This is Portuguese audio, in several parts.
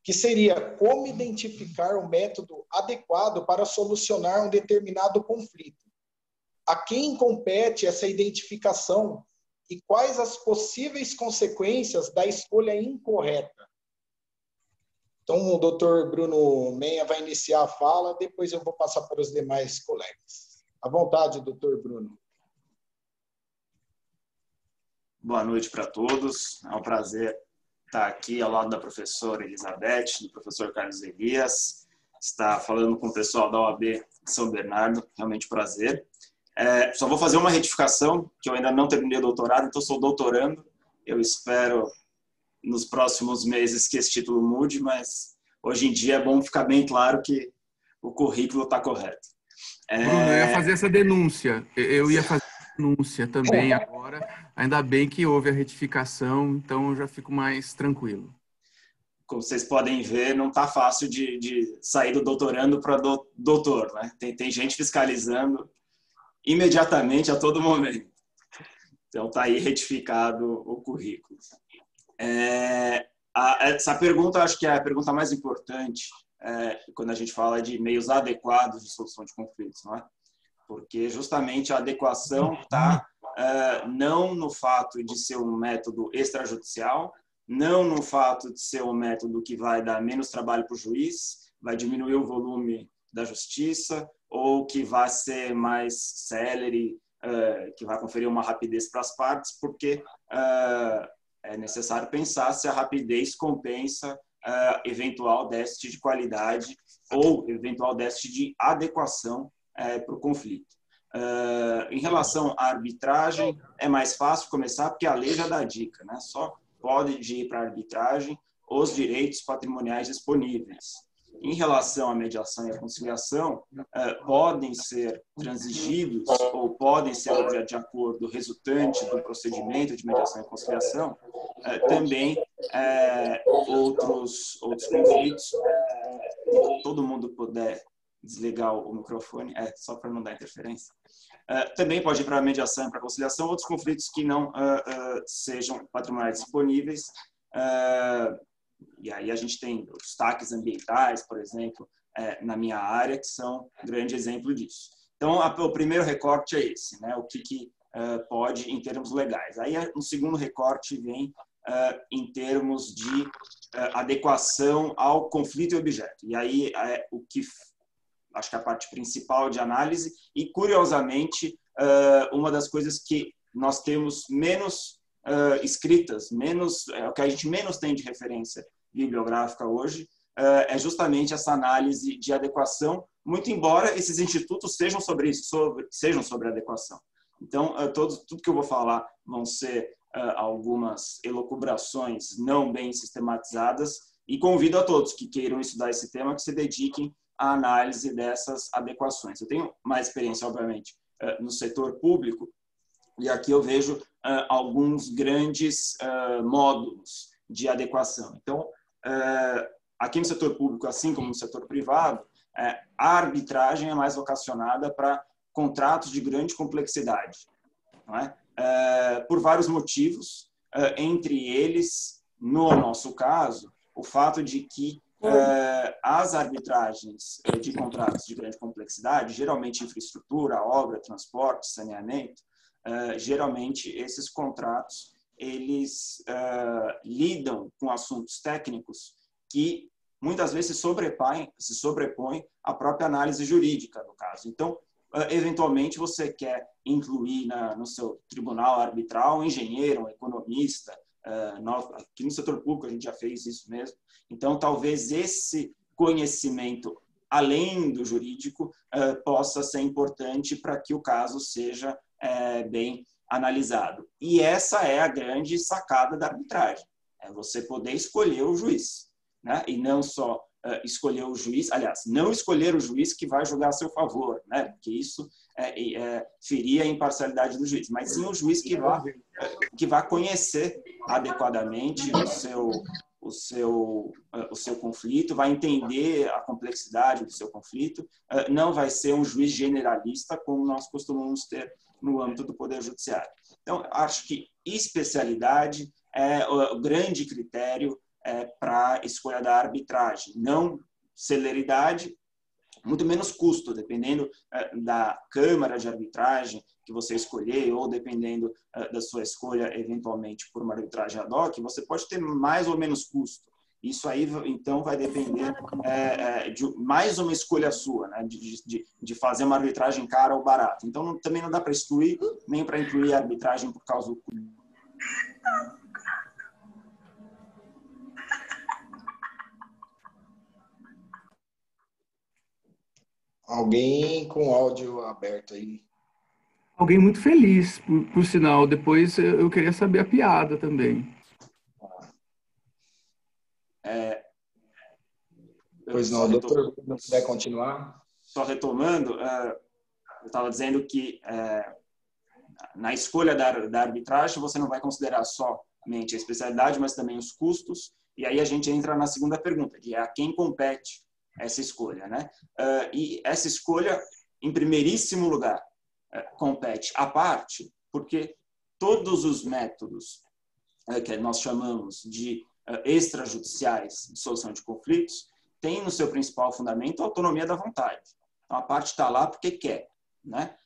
que seria como identificar um método adequado para solucionar um determinado conflito. A quem compete essa identificação e quais as possíveis consequências da escolha incorreta? Então, o doutor Bruno Menha vai iniciar a fala, depois eu vou passar para os demais colegas. À vontade, doutor Bruno. Boa noite para todos. É um prazer estar aqui ao lado da professora Elizabeth, do professor Carlos Elias, estar falando com o pessoal da OAB de São Bernardo, realmente um prazer. Só vou fazer uma retificação, que eu ainda não terminei o doutorado, então sou doutorando. Eu espero, nos próximos meses, que esse título mude, mas hoje em dia é bom ficar bem claro que o currículo está correto. Bruno, eu ia fazer essa denúncia. Eu ia fazer essa denúncia também agora. Ainda bem que houve a retificação, então eu já fico mais tranquilo. Como vocês podem ver, não está fácil de sair do doutorando para doutor, né? Tem gente fiscalizando imediatamente, a todo momento. Então, está aí retificado o currículo. Essa pergunta, acho que é a pergunta mais importante quando a gente fala de meios adequados de solução de conflitos, não é? Porque justamente a adequação está não no fato de ser um método extrajudicial, não no fato de ser um método que vai dar menos trabalho para o juiz, vai diminuir o volume da justiça, ou que vai ser mais célere, que vai conferir uma rapidez para as partes, porque é necessário pensar se a rapidez compensa eventual déficit de qualidade ou eventual déficit de adequação para o conflito. Em relação à arbitragem, é mais fácil começar porque a lei já dá dica, né? Só pode ir para a arbitragem os direitos patrimoniais disponíveis. Em relação à mediação e à conciliação, podem ser transigidos ou podem ser objeto de acordo resultante do procedimento de mediação e conciliação, também outros conflitos. Todo mundo puder desligar o microfone, só para não dar interferência. Também pode ir para a mediação e para a conciliação outros conflitos que não sejam patrimoniais disponíveis. E aí a gente tem os taques ambientais, por exemplo, na minha área, que são um grande exemplo disso. Então, o primeiro recorte é esse, né? O que pode em termos legais. Aí, no segundo recorte, vem em termos de adequação ao conflito e objeto. E aí, o que acho que é a parte principal de análise e, curiosamente, uma das coisas que nós temos menos escritas, o que a gente menos tem de referência bibliográfica hoje, é justamente essa análise de adequação, muito embora esses institutos sejam sobre isso, sejam sobre adequação. Então, tudo que eu vou falar vão ser algumas elucubrações não bem sistematizadas e convido a todos que queiram estudar esse tema que se dediquem à análise dessas adequações. Eu tenho mais experiência, obviamente, no setor público e aqui eu vejo alguns grandes módulos de adequação. Então, aqui no setor público, assim como no setor privado, a arbitragem é mais vocacionada para contratos de grande complexidade, não é? Por vários motivos, entre eles, no nosso caso, o fato de que as arbitragens de contratos de grande complexidade, geralmente infraestrutura, obra, transporte, saneamento, geralmente esses contratos eles lidam com assuntos técnicos que muitas vezes se sobrepõem à própria análise jurídica do caso. Então, eventualmente, você quer incluir no seu tribunal arbitral um engenheiro, um economista. Aqui no setor público a gente já fez isso mesmo. Então, talvez esse conhecimento, além do jurídico, possa ser importante para que o caso seja bem analisado. E essa é a grande sacada da arbitragem. É você poder escolher o juiz, né? E não só escolher o juiz, aliás, não escolher o juiz que vai julgar a seu favor, né? Porque isso feria a imparcialidade do juiz, mas sim o juiz que vai conhecer adequadamente o seu conflito, vai entender a complexidade do seu conflito, não vai ser um juiz generalista como nós costumamos ter no âmbito do Poder Judiciário. Então, acho que especialidade é o grande critério para a escolha da arbitragem. Não celeridade, muito menos custo, dependendo da câmara de arbitragem que você escolher, ou dependendo da sua escolha, eventualmente, por uma arbitragem ad hoc, você pode ter mais ou menos custo. Isso aí, então, vai depender de mais uma escolha sua, né? de fazer uma arbitragem cara ou barata. Então, também não dá para excluir, nem para incluir a arbitragem por causa do custo. Alguém com áudio aberto aí? Alguém muito feliz, por sinal. Depois eu queria saber a piada também. Pois não, doutor, se não puder continuar. Só retomando, eu estava dizendo que na escolha da arbitragem você não vai considerar somente a especialidade, mas também os custos. E aí a gente entra na segunda pergunta, que é a quem compete essa escolha, né? E essa escolha, em primeiríssimo lugar, compete à parte, porque todos os métodos que nós chamamos de extrajudiciais de solução de conflitos têm no seu principal fundamento a autonomia da vontade. Então, a parte está lá porque quer, né?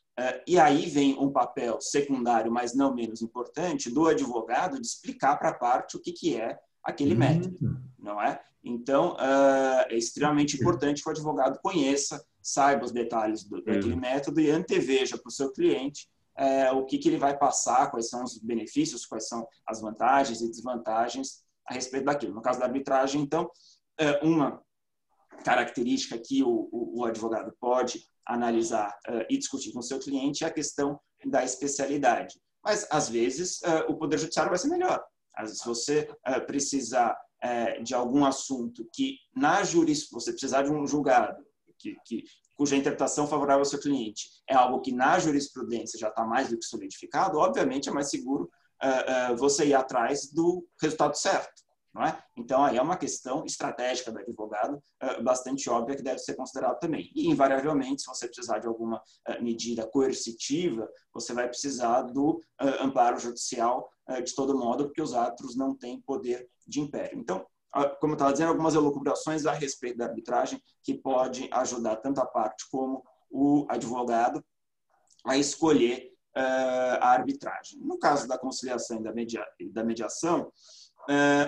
E aí vem um papel secundário, mas não menos importante, do advogado de explicar para a parte o que é aquele método, não é? Então, é extremamente importante que o advogado conheça, saiba os detalhes daquele método e anteveja para o seu cliente o que ele vai passar, quais são os benefícios, quais são as vantagens e desvantagens a respeito daquilo. No caso da arbitragem, então, uma característica que o advogado pode analisar e discutir com o seu cliente é a questão da especialidade. Mas, às vezes, o Poder Judiciário vai ser melhor. Às vezes, você precisar de algum assunto que, você precisar de um julgado cuja interpretação favorável ao seu cliente é algo que na jurisprudência já está mais do que solidificado, obviamente é mais seguro você ir atrás do resultado certo. Não é? Então, aí é uma questão estratégica do advogado bastante óbvia que deve ser considerada também. E, invariavelmente, se você precisar de alguma medida coercitiva, você vai precisar do amparo judicial de todo modo, porque os árbitros não têm poder de império. Então, como eu estava dizendo, algumas elucubrações a respeito da arbitragem que pode ajudar tanto a parte como o advogado a escolher a arbitragem. No caso da conciliação e da mediação,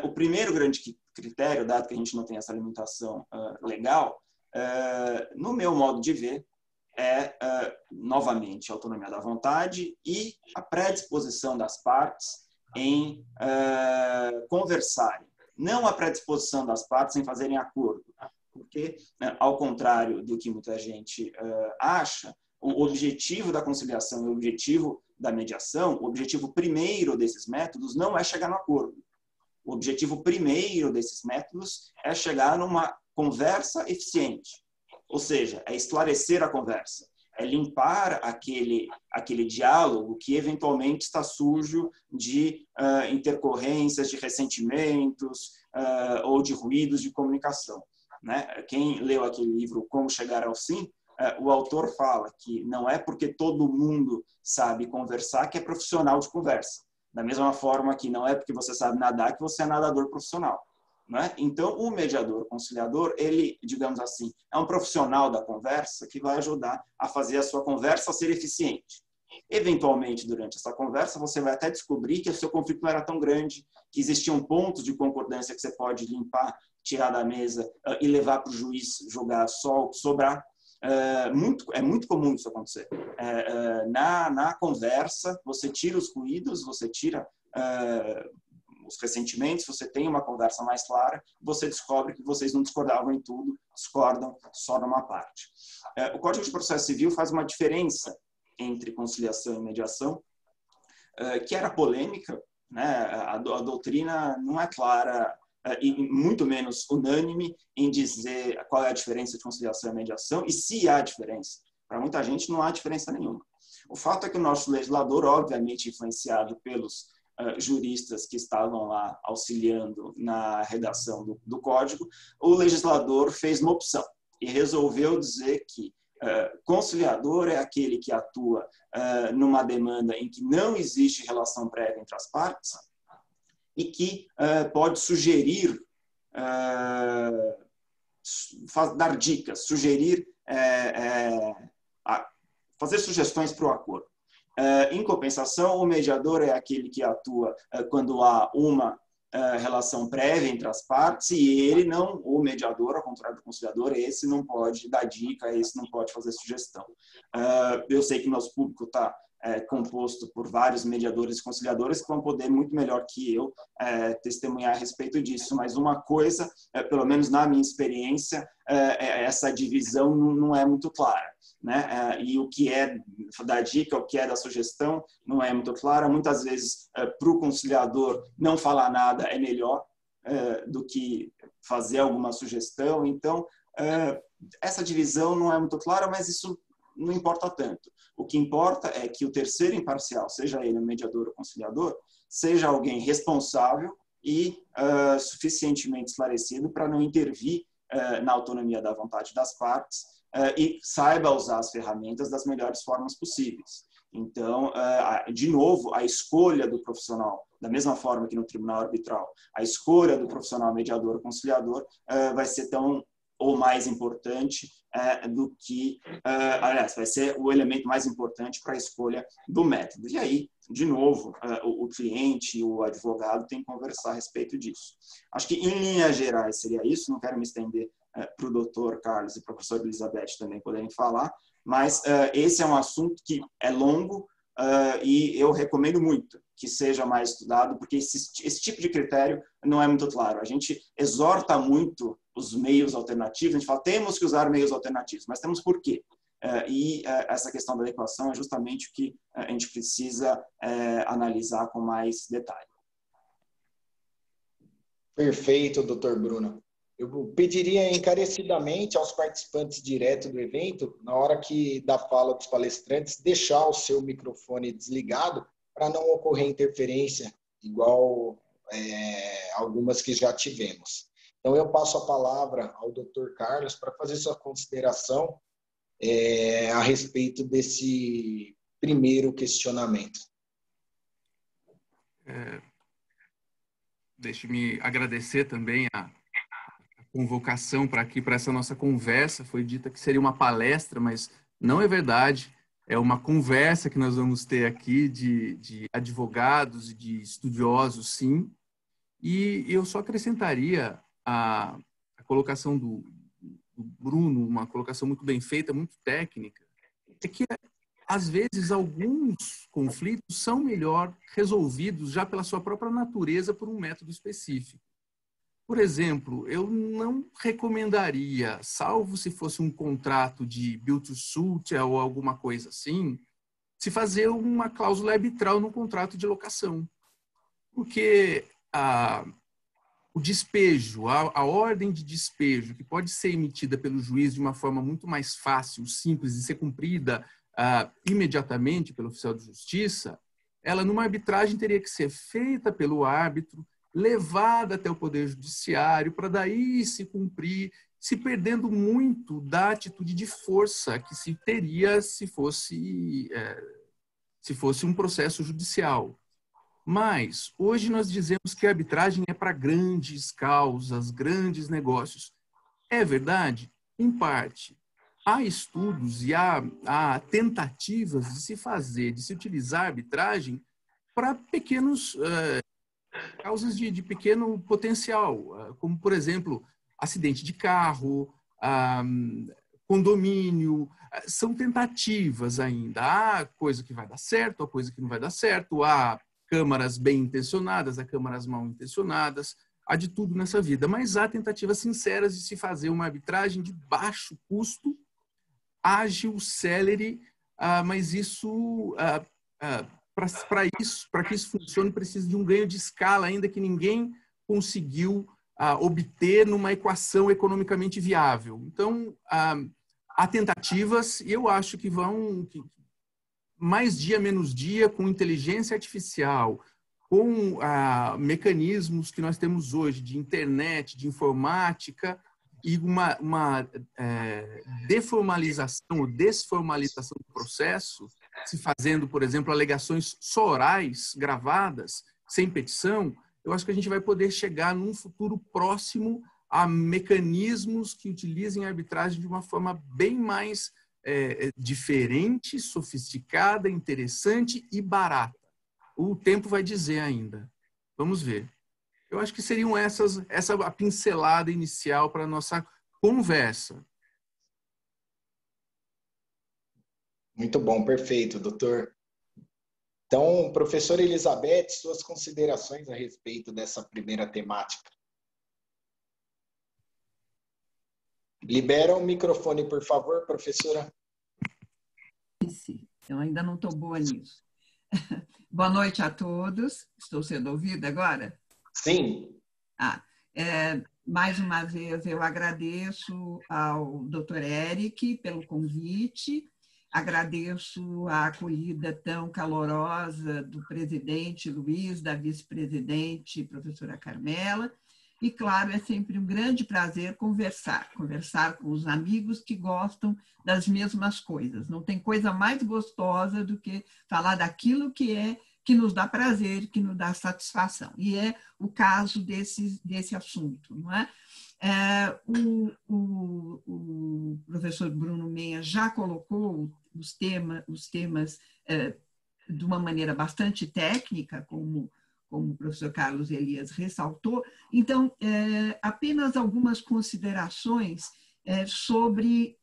o primeiro grande critério, dado que a gente não tem essa limitação legal, no meu modo de ver, novamente, a autonomia da vontade e a predisposição das partes em conversarem. Não a predisposição das partes em fazerem acordo, porque, ao contrário do que muita gente acha, o objetivo da conciliação e o objetivo da mediação, o objetivo primeiro desses métodos não é chegar no acordo. O objetivo primeiro desses métodos é chegar numa conversa eficiente, ou seja, é esclarecer a conversa, é limpar aquele diálogo que eventualmente está sujo de intercorrências, de ressentimentos ou de ruídos de comunicação. Né? Quem leu aquele livro Como Chegar ao Sim, o autor fala que não é porque todo mundo sabe conversar que é profissional de conversa. Da mesma forma que não é porque você sabe nadar que você é nadador profissional. Né? Então, o mediador, o conciliador, ele, digamos assim, é um profissional da conversa que vai ajudar a fazer a sua conversa ser eficiente. Eventualmente, durante essa conversa, você vai até descobrir que o seu conflito não era tão grande, que existiam pontos de concordância que você pode limpar, tirar da mesa e levar para o juiz julgar só o que sobrar. É muito comum isso acontecer. Na conversa, você tira os ruídos, você tira os ressentimentos, você tem uma conversa mais clara, você descobre que vocês não discordavam em tudo, discordam só numa parte. O Código de Processo Civil faz uma diferença entre conciliação e mediação, que era polêmica, né? A doutrina não é clara e muito menos unânime em dizer qual é a diferença de conciliação e mediação e se há diferença. Para muita gente não há diferença nenhuma. O fato é que o nosso legislador, obviamente influenciado pelos juristas que estavam lá auxiliando na redação do código, o legislador fez uma opção e resolveu dizer que conciliador é aquele que atua numa demanda em que não existe relação prévia entre as partes e que pode sugerir dar dicas, sugerir, fazer sugestões para o acordo. Em compensação, o mediador é aquele que atua quando há uma relação prévia entre as partes e ele não, o mediador, ao contrário do conciliador, esse não pode dar dica, esse não pode fazer sugestão. Eu sei que o nosso público está composto por vários mediadores e conciliadores que vão poder muito melhor que eu testemunhar a respeito disso, mas uma coisa, pelo menos na minha experiência, essa divisão não é muito clara, né? E o que é da dica, o que é da sugestão, não é muito clara. Muitas vezes, para o conciliador, não falar nada é melhor do que fazer alguma sugestão. Então, essa divisão não é muito clara, mas isso não importa tanto. O que importa é que o terceiro imparcial, seja ele o mediador ou conciliador, seja alguém responsável e suficientemente esclarecido para não intervir na autonomia da vontade das partes e saiba usar as ferramentas das melhores formas possíveis. Então, de novo, a escolha do profissional, da mesma forma que no tribunal arbitral, a escolha do profissional mediador ou conciliador vai ser tão ou mais importante do que, aliás, vai ser o elemento mais importante para a escolha do método. E aí, de novo, o cliente e o advogado têm que conversar a respeito disso. Acho que, em linhas gerais, seria isso. Não quero me estender para o doutor Carlos e para a professora Elizabeth também poderem falar, mas esse é um assunto que é longo e eu recomendo muito que seja mais estudado, porque esse tipo de critério não é muito claro. A gente exorta muito os meios alternativos, a gente fala, temos que usar meios alternativos, mas temos por quê? E essa questão da adequação é justamente o que a gente precisa analisar com mais detalhe. Perfeito, doutor Bruno. Eu pediria encarecidamente aos participantes direto do evento, na hora da fala dos palestrantes, deixar o seu microfone desligado para não ocorrer interferência, igual algumas que já tivemos. Então, eu passo a palavra ao doutor Carlos para fazer sua consideração a respeito desse primeiro questionamento. Deixe-me agradecer também a convocação para aqui, para essa nossa conversa. Foi dita que seria uma palestra, mas não é verdade. É uma conversa que nós vamos ter aqui de advogados e de estudiosos, sim. E eu só acrescentaria a colocação do Bruno, uma colocação muito bem feita, muito técnica, é que, às vezes, alguns conflitos são melhor resolvidos já pela sua própria natureza por um método específico. Por exemplo, eu não recomendaria, salvo se fosse um contrato de build to suit ou alguma coisa assim, se fazer uma cláusula arbitral no contrato de locação. Porque o despejo, a ordem de despejo, que pode ser emitida pelo juiz de uma forma muito mais fácil, simples, e ser cumprida imediatamente pelo oficial de justiça, ela numa arbitragem teria que ser feita pelo árbitro, levada até o Poder Judiciário, para daí se cumprir, se perdendo muito da atitude de força que se teria se fosse um processo judicial. Mas, hoje nós dizemos que a arbitragem é para grandes causas, grandes negócios. É verdade? Em parte. Há estudos e há tentativas de se utilizar a arbitragem para pequenos causas de pequeno potencial, como, por exemplo, acidente de carro, condomínio. São tentativas ainda. Há coisa que vai dar certo, há coisa que não vai dar certo, há câmaras bem intencionadas, há câmaras mal intencionadas, há de tudo nessa vida, mas há tentativas sinceras de se fazer uma arbitragem de baixo custo, ágil, célere, mas isso, para que isso funcione, precisa de um ganho de escala, ainda que ninguém conseguiu obter numa equação economicamente viável. Então, há tentativas, e eu acho que mais dia, menos dia, com inteligência artificial, com mecanismos que nós temos hoje de internet, de informática, e uma deformalização ou desformalização do processo, se fazendo, por exemplo, alegações só orais, gravadas, sem petição, eu acho que a gente vai poder chegar num futuro próximo a mecanismos que utilizem a arbitragem de uma forma bem mais diferente, sofisticada, interessante e barata. O tempo vai dizer ainda. Vamos ver. Eu acho que seriam essa a pincelada inicial para a nossa conversa. Muito bom, perfeito, doutor. Então, professora Elizabeth, suas considerações a respeito dessa primeira temática. Libera o microfone, por favor, professora. Eu ainda não estou boa nisso. Boa noite a todos. Estou sendo ouvida agora? Sim. Mais uma vez, eu agradeço ao Dr. Eric pelo convite, agradeço a acolhida tão calorosa do presidente Luiz, da vice-presidente, professora Carmela, e, claro, é sempre um grande prazer conversar com os amigos que gostam das mesmas coisas. Não tem coisa mais gostosa do que falar daquilo que nos dá prazer, que nos dá satisfação. E é o caso desse assunto, não é? O professor Bruno Menha já colocou os temas de uma maneira bastante técnica, como o professor Carlos Elias ressaltou. Então, apenas algumas considerações sobre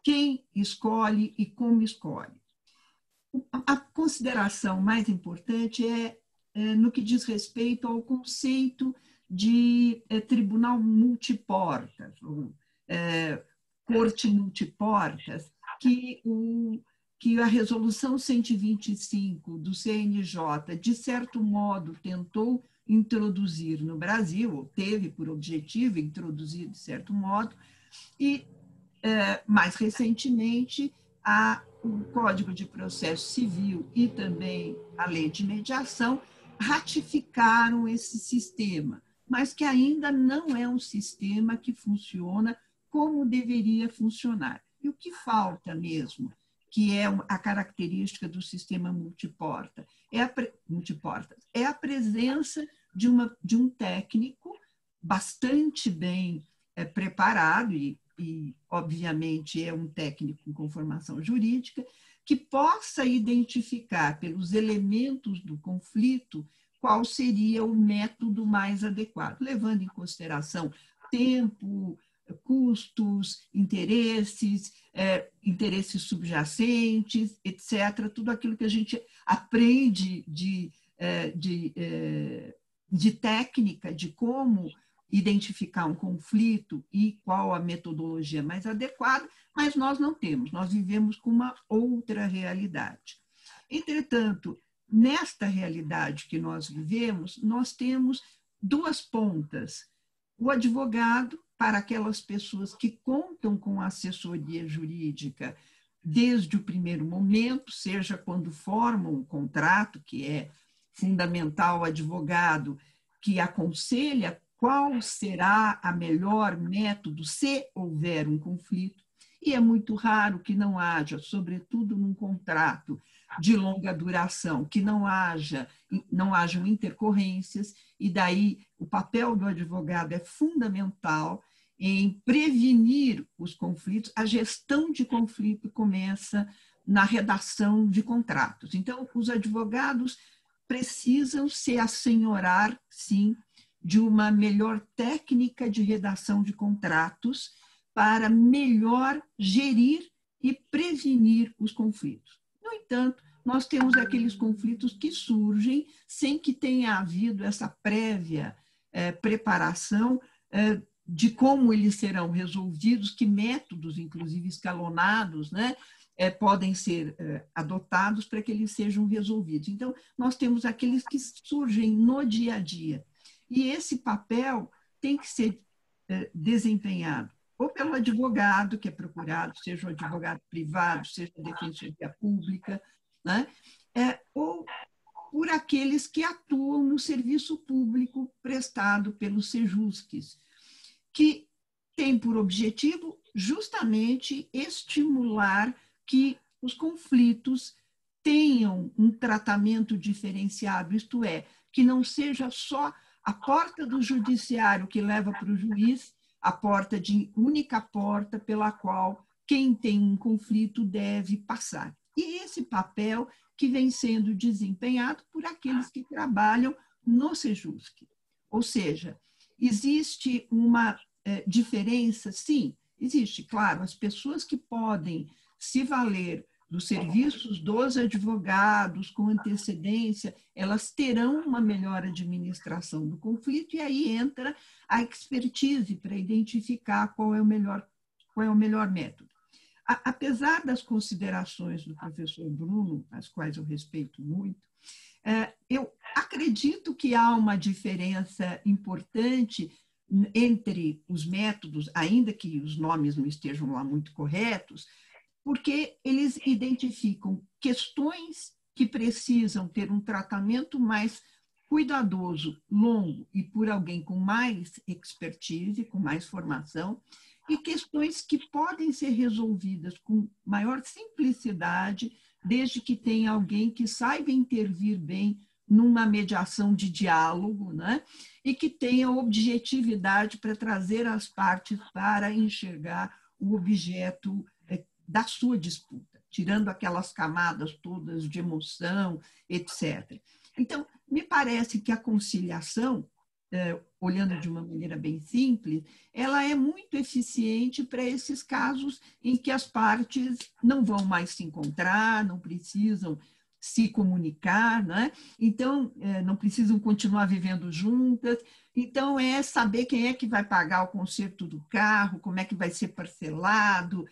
quem escolhe e como escolhe. A consideração mais importante é no que diz respeito ao conceito de tribunal multiportas, ou corte multiportas, que a resolução 125 do CNJ, de certo modo, tentou introduzir no Brasil, ou teve por objetivo introduzir de certo modo, e, mais recentemente, o Código de Processo Civil e também a Lei de Mediação ratificaram esse sistema, mas que ainda não é um sistema que funciona como deveria funcionar. E o que falta mesmo, que é a característica do sistema multiporta, é a presença de um técnico bastante bem preparado e, obviamente, é um técnico com formação jurídica, que possa identificar pelos elementos do conflito qual seria o método mais adequado, levando em consideração tempo, custos, interesses subjacentes, etc., tudo aquilo que a gente aprende de técnica, de como identificar um conflito e qual a metodologia mais adequada, mas nós não temos, nós vivemos com uma outra realidade. Entretanto, nesta realidade que nós vivemos, nós temos duas pontas. O advogado, para aquelas pessoas que contam com assessoria jurídica desde o primeiro momento, seja quando formam um contrato, que é fundamental o advogado que aconselha qual será a melhor método se houver um conflito, e é muito raro que não haja, sobretudo num contrato de longa duração, que não hajam intercorrências, e daí o papel do advogado é fundamental em prevenir os conflitos. A gestão de conflito começa na redação de contratos. Então, os advogados precisam se assenhorar, sim, de uma melhor técnica de redação de contratos para melhor gerir e prevenir os conflitos. No entanto, nós temos aqueles conflitos que surgem sem que tenha havido essa prévia preparação de como eles serão resolvidos, que métodos, inclusive escalonados, né, podem ser adotados para que eles sejam resolvidos. Então, nós temos aqueles que surgem no dia a dia. E esse papel tem que ser desempenhado ou pelo advogado que é procurado, seja o advogado privado, seja a defensoria pública, né? Ou por aqueles que atuam no serviço público prestado pelos Sejusques, que tem por objetivo justamente estimular que os conflitos tenham um tratamento diferenciado, isto é, que não seja só a porta do judiciário que leva para o juiz, a única porta pela qual quem tem um conflito deve passar. E esse papel que vem sendo desempenhado por aqueles que trabalham no Sejusc. Ou seja, existe uma diferença? Sim, existe, claro, as pessoas que podem se valer dos serviços dos advogados com antecedência, elas terão uma melhor administração do conflito, e aí entra a expertise para identificar qual é o melhor método. Apesar das considerações do professor Bruno, as quais eu respeito muito, eu acredito que há uma diferença importante entre os métodos, ainda que os nomes não estejam lá muito corretos, porque eles identificam questões que precisam ter um tratamento mais cuidadoso, longo e por alguém com mais expertise, com mais formação, e questões que podem ser resolvidas com maior simplicidade, desde que tenha alguém que saiba intervir bem numa mediação de diálogo, né? E que tenha objetividade para trazer as partes para enxergar o objeto da sua disputa, tirando aquelas camadas todas de emoção, etc. Então, me parece que a conciliação, olhando de uma maneira bem simples, ela é muito eficiente para esses casos em que as partes não vão mais se encontrar, não precisam se comunicar, né? Então, não precisam continuar vivendo juntas. Então, é saber quem é que vai pagar o conserto do carro, como é que vai ser parcelado,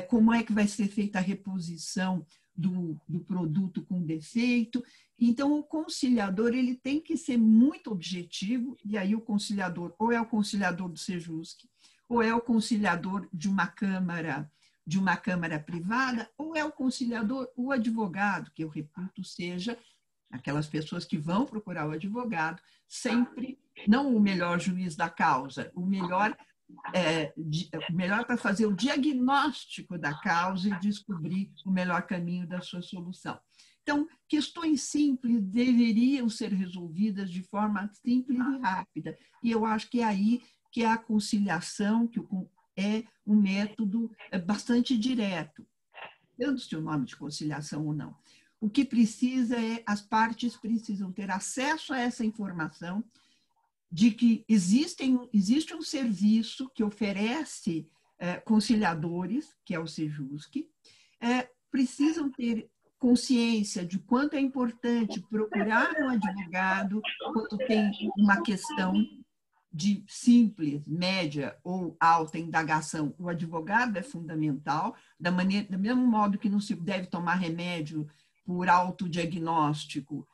como é que vai ser feita a reposição do produto com defeito. Então, o conciliador ele tem que ser muito objetivo, e aí o conciliador ou é o conciliador do Sejusc, ou é o conciliador de uma câmara privada, ou é o conciliador, o advogado, que eu reputo seja aquelas pessoas que vão procurar o advogado, sempre, não o melhor juiz da causa, o melhor para fazer o diagnóstico da causa e descobrir o melhor caminho da sua solução. Então, questões simples deveriam ser resolvidas de forma simples e rápida. E eu acho que é aí que a conciliação, que é um método bastante direto, dando-se o nome de conciliação ou não. O que precisa as partes precisam ter acesso a essa informação de que existe um serviço que oferece conciliadores, que é o Sejusc, precisam ter consciência de quanto é importante procurar um advogado quando tem uma questão de simples, média ou alta indagação. O advogado é fundamental, do mesmo modo que não se deve tomar remédio por autodiagnóstico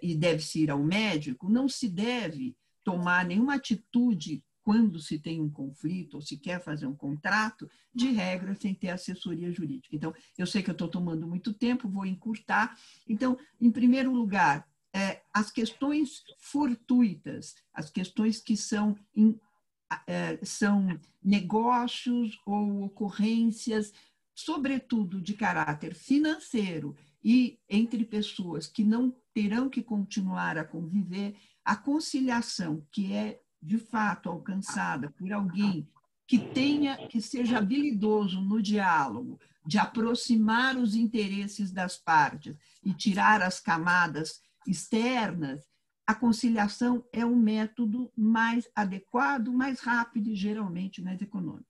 e deve-se ir ao médico, não se deve tomar nenhuma atitude quando se tem um conflito ou se quer fazer um contrato, de regra, sem ter assessoria jurídica. Então, eu sei que eu estou tomando muito tempo, vou encurtar. Então, em primeiro lugar, as questões fortuitas, as questões que são negócios ou ocorrências, sobretudo de caráter financeiro e entre pessoas que não terão que continuar a conviver, a conciliação que é de fato alcançada por alguém que seja habilidoso no diálogo, de aproximar os interesses das partes e tirar as camadas externas, a conciliação é um método mais adequado, mais rápido e geralmente mais econômico.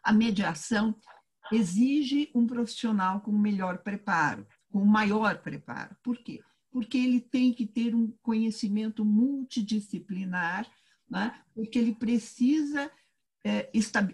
A mediação exige um profissional com melhor preparo, com maior preparo. Por quê? Porque ele tem que ter um conhecimento multidisciplinar, né? Porque ele precisa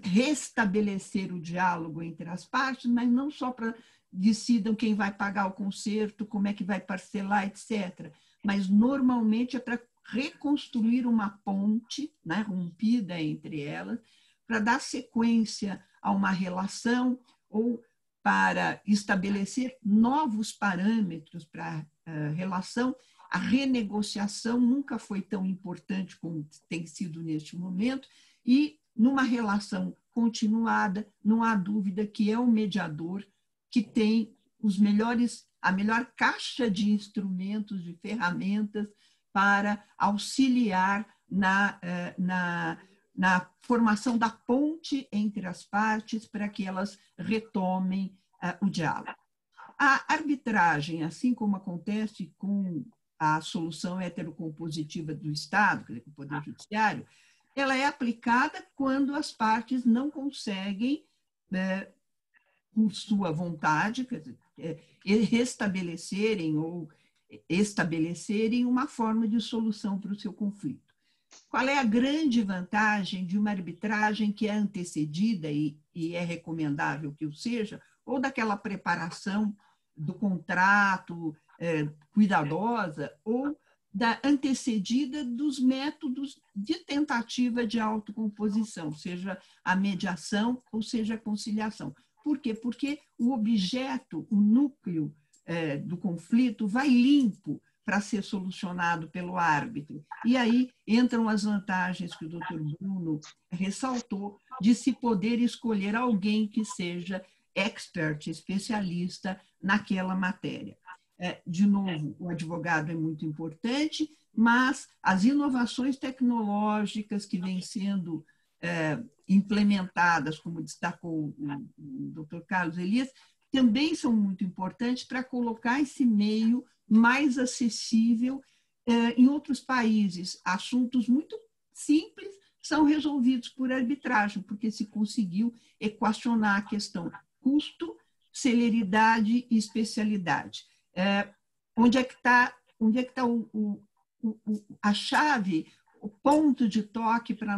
restabelecer o diálogo entre as partes, mas não só para decidam quem vai pagar o conserto, como é que vai parcelar, etc. Mas, normalmente, é para reconstruir uma ponte, né, rompida entre elas, para dar sequência a uma relação ou para estabelecer novos parâmetros para a relação. A renegociação nunca foi tão importante como tem sido neste momento, e numa relação continuada, não há dúvida que é o mediador que tem a melhor caixa de instrumentos, de ferramentas para auxiliar na formação da ponte entre as partes para que elas retomem o diálogo. A arbitragem, assim como acontece com a solução heterocompositiva do Estado, quer dizer, com o Poder Judiciário, ela é aplicada quando as partes não conseguem, por sua vontade, quer dizer, restabelecerem ou estabelecerem uma forma de solução para o seu conflito. Qual é a grande vantagem de uma arbitragem que é antecedida, e é recomendável que o seja, ou daquela preparação do contrato cuidadosa, ou da antecedida dos métodos de tentativa de autocomposição, seja a mediação ou seja a conciliação. Por quê? Porque o objeto, o núcleo do conflito vai limpo para ser solucionado pelo árbitro. E aí entram as vantagens que o doutor Bruno ressaltou de se poder escolher alguém que seja expert, especialista naquela matéria. De novo, o advogado é muito importante, mas as inovações tecnológicas que vêm sendo implementadas, como destacou o doutor Carlos Elias, também são muito importantes para colocar esse meio mais acessível. Em outros países, assuntos muito simples são resolvidos por arbitragem, porque se conseguiu equacionar a questão custo, celeridade e especialidade. Onde é que está a chave, o ponto de toque para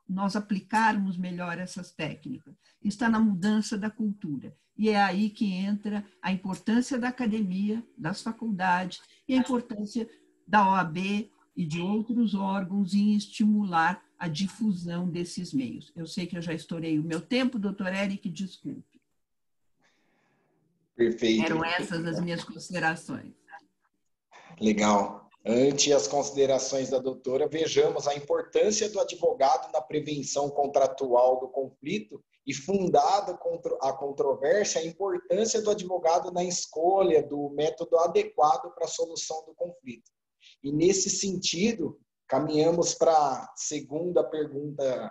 nós aplicarmos melhor essas técnicas? Está na mudança da cultura. E é aí que entra a importância da academia, das faculdades, e a importância da OAB e de outros órgãos em estimular a difusão desses meios. Eu sei que eu já estourei o meu tempo, doutor Eric, desculpe. Perfeito. Eram essas as minhas considerações. Legal. Ante as considerações da doutora, vejamos a importância do advogado na prevenção contratual do conflito e, fundada a controvérsia, a importância do advogado na escolha do método adequado para a solução do conflito. E, nesse sentido, caminhamos para a segunda pergunta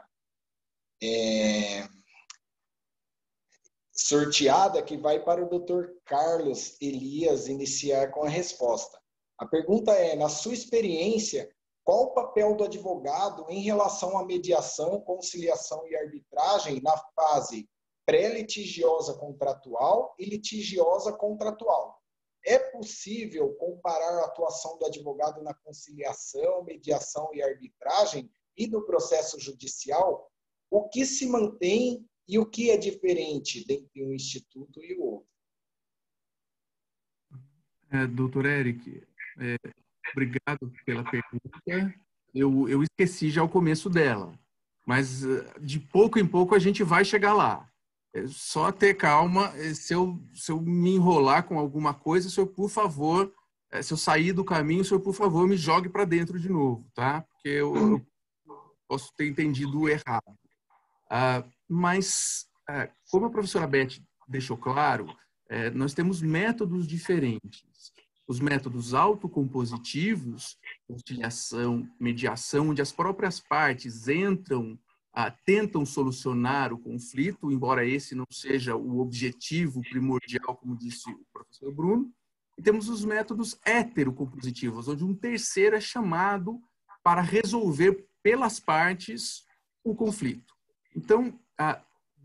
sorteada, que vai para o Dr. Carlos Elias iniciar com a resposta. A pergunta é, na sua experiência, qual o papel do advogado em relação à mediação, conciliação e arbitragem na fase pré-litigiosa contratual e litigiosa contratual? É possível comparar a atuação do advogado na conciliação, mediação e arbitragem e no processo judicial? O que se mantém e o que é diferente entre um instituto e o outro? Doutor Eric, obrigado pela pergunta. Eu esqueci já o começo dela, mas de pouco em pouco a gente vai chegar lá. É só ter calma. Se eu me enrolar com alguma coisa, o senhor, por favor, se eu sair do caminho, o senhor, por favor, me jogue para dentro de novo, tá? Porque eu posso ter entendido errado. Mas, como a professora Beth deixou claro, nós temos métodos diferentes. Os métodos autocompositivos, conciliação, mediação, onde as próprias partes tentam solucionar o conflito, embora esse não seja o objetivo primordial, como disse o professor Bruno. E temos os métodos heterocompositivos, onde um terceiro é chamado para resolver pelas partes o conflito. Então,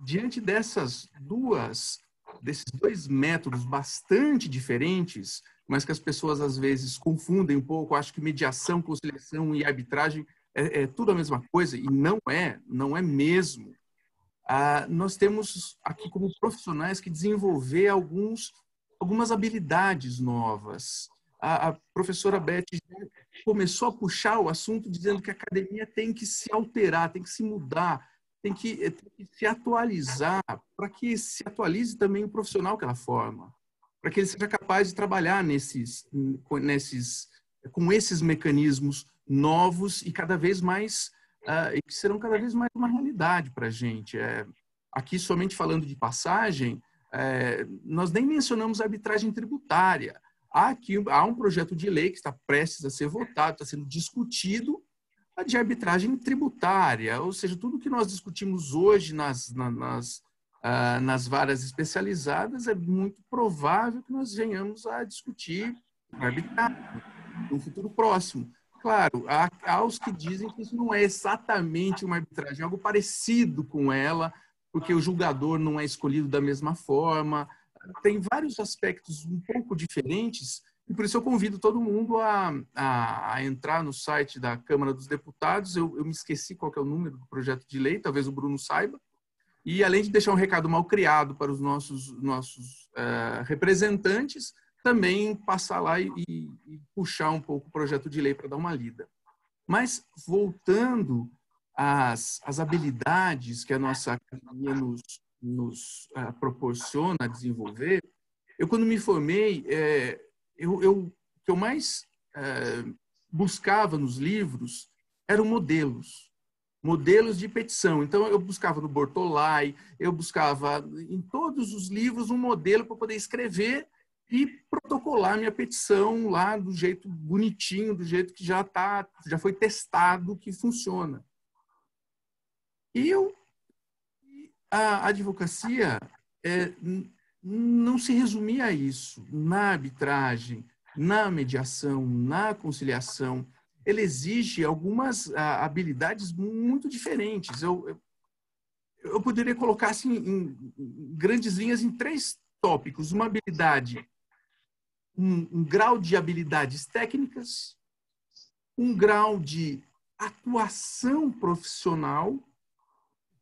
diante desses dois métodos bastante diferentes, mas que as pessoas às vezes confundem um pouco, acho que mediação, conciliação e arbitragem é tudo a mesma coisa, e não é mesmo. Nós temos aqui como profissionais que desenvolver algumas habilidades novas. A professora Beth já começou a puxar o assunto dizendo que a academia tem que se alterar, tem que se mudar, tem que se atualizar, para que se atualize também o profissional que ela forma, para que ele seja capaz de trabalhar com esses mecanismos novos e cada vez mais, e que serão cada vez mais uma realidade para a gente. Aqui, somente falando de passagem, nós nem mencionamos a arbitragem tributária. há um projeto de lei que está prestes a ser votado, está sendo discutido, a de arbitragem tributária, ou seja, tudo que nós discutimos hoje nas varas especializadas, é muito provável que nós venhamos a discutir arbitragem no futuro próximo. Claro, há os que dizem que isso não é exatamente uma arbitragem, é algo parecido com ela, porque o julgador não é escolhido da mesma forma. Tem vários aspectos um pouco diferentes, e por isso eu convido todo mundo a entrar no site da Câmara dos Deputados. Eu me esqueci qual que é o número do projeto de lei, talvez o Bruno saiba. E, além de deixar um recado mal criado para os nossos representantes, também passar lá e puxar um pouco o projeto de lei para dar uma lida. Mas, voltando às habilidades que a nossa academia nos proporciona desenvolver, eu, quando me formei, o que eu mais buscava nos livros eram modelos de petição. Então, eu buscava no Bortolai, eu buscava em todos os livros um modelo para poder escrever e protocolar minha petição lá do jeito bonitinho, do jeito que já foi testado que funciona. E a advocacia não se resumia a isso. Na arbitragem, na mediação, na conciliação, ele exige algumas habilidades muito diferentes. Eu poderia colocar assim, em grandes linhas em 3 tópicos. Uma habilidade, um grau de habilidades técnicas, um grau de atuação profissional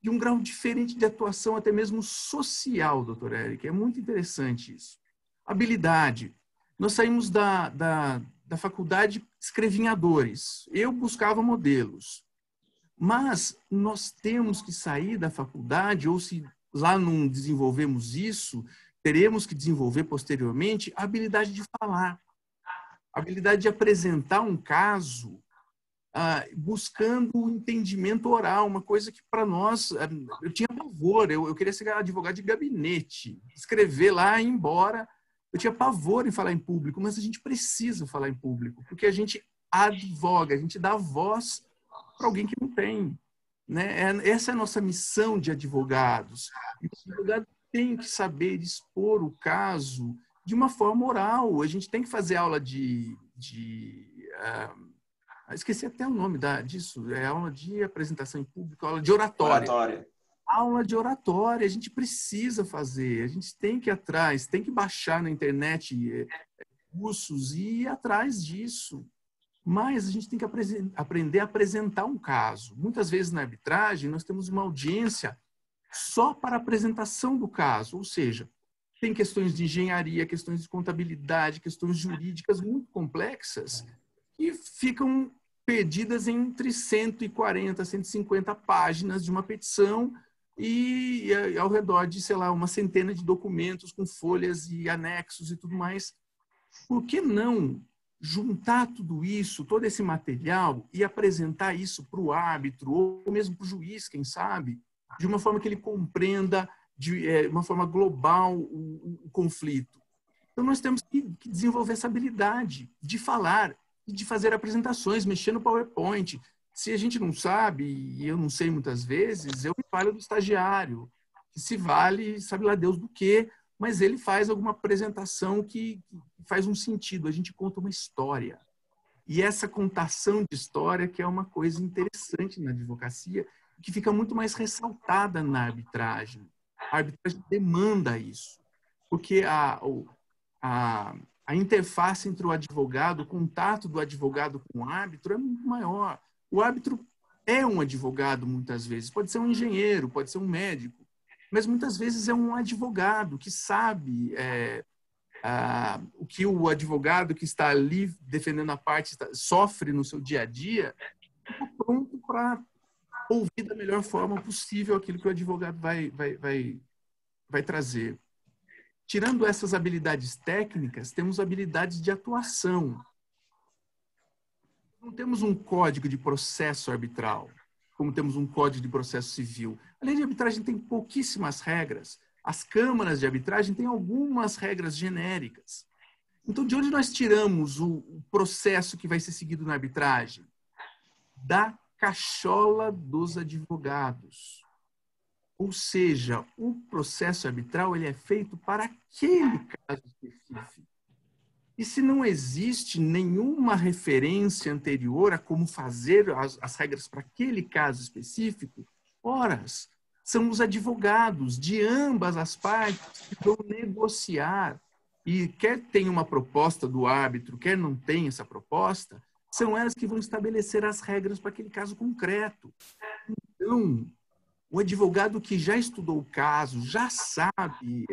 e um grau diferente de atuação até mesmo social, doutor Eric. É muito interessante isso. Habilidade. Nós saímos da faculdade escrevinhadores. Eu buscava modelos. Mas nós temos que sair da faculdade, ou se lá não desenvolvemos isso, teremos que desenvolver posteriormente a habilidade de falar, a habilidade de apresentar um caso buscando o entendimento oral, uma coisa que para nós, eu tinha pavor, eu queria ser advogado de gabinete, escrever lá e ir embora. Eu tinha pavor em falar em público, mas a gente precisa falar em público, porque a gente advoga, a gente dá voz para alguém que não tem. Né? Essa é a nossa missão de advogados. E o advogado tem que saber expor o caso de uma forma oral. A gente tem que fazer aula esqueci até o nome disso. É aula de apresentação em público, aula de oratória. Aula de oratória, a gente precisa fazer, a gente tem que ir atrás, tem que baixar na internet cursos e ir atrás disso. Mas a gente tem que aprender a apresentar um caso. Muitas vezes na arbitragem nós temos uma audiência só para a apresentação do caso, ou seja, tem questões de engenharia, questões de contabilidade, questões jurídicas muito complexas que ficam perdidas entre 140, 150 páginas de uma petição e ao redor de, sei lá, uma centena de documentos com folhas e anexos e tudo mais. Por que não juntar tudo isso, todo esse material, e apresentar isso para o árbitro, ou mesmo para o juiz, quem sabe, de uma forma que ele compreenda de uma forma global o conflito? Então, nós temos que desenvolver essa habilidade de falar e de fazer apresentações, mexer no PowerPoint. Se a gente não sabe, e eu não sei muitas vezes, eu me falo do estagiário, que se vale, sabe lá Deus do quê, mas ele faz alguma apresentação que faz um sentido. A gente conta uma história. E essa contação de história que é uma coisa interessante na advocacia, que fica muito mais ressaltada na arbitragem. A arbitragem demanda isso, porque a interface entre o advogado, o contato do advogado com o árbitro é muito maior. O árbitro é um advogado muitas vezes, pode ser um engenheiro, pode ser um médico, mas muitas vezes é um advogado que sabe o que o advogado que está ali defendendo a parte sofre no seu dia a dia, está pronto para ouvir da melhor forma possível aquilo que o advogado vai trazer. Tirando essas habilidades técnicas, temos habilidades de atuação. Não temos um código de processo arbitral, como temos um código de processo civil. A lei de arbitragem tem pouquíssimas regras. As câmaras de arbitragem têm algumas regras genéricas. Então, de onde nós tiramos o processo que vai ser seguido na arbitragem? Da cachola dos advogados. Ou seja, o processo arbitral ele é feito para aquele caso específico. E se não existe nenhuma referência anterior a como fazer as regras para aquele caso específico, ora, são os advogados de ambas as partes que vão negociar. E quer tenha uma proposta do árbitro, quer não tenha essa proposta, são elas que vão estabelecer as regras para aquele caso concreto. Então, o advogado que já estudou o caso, já sabe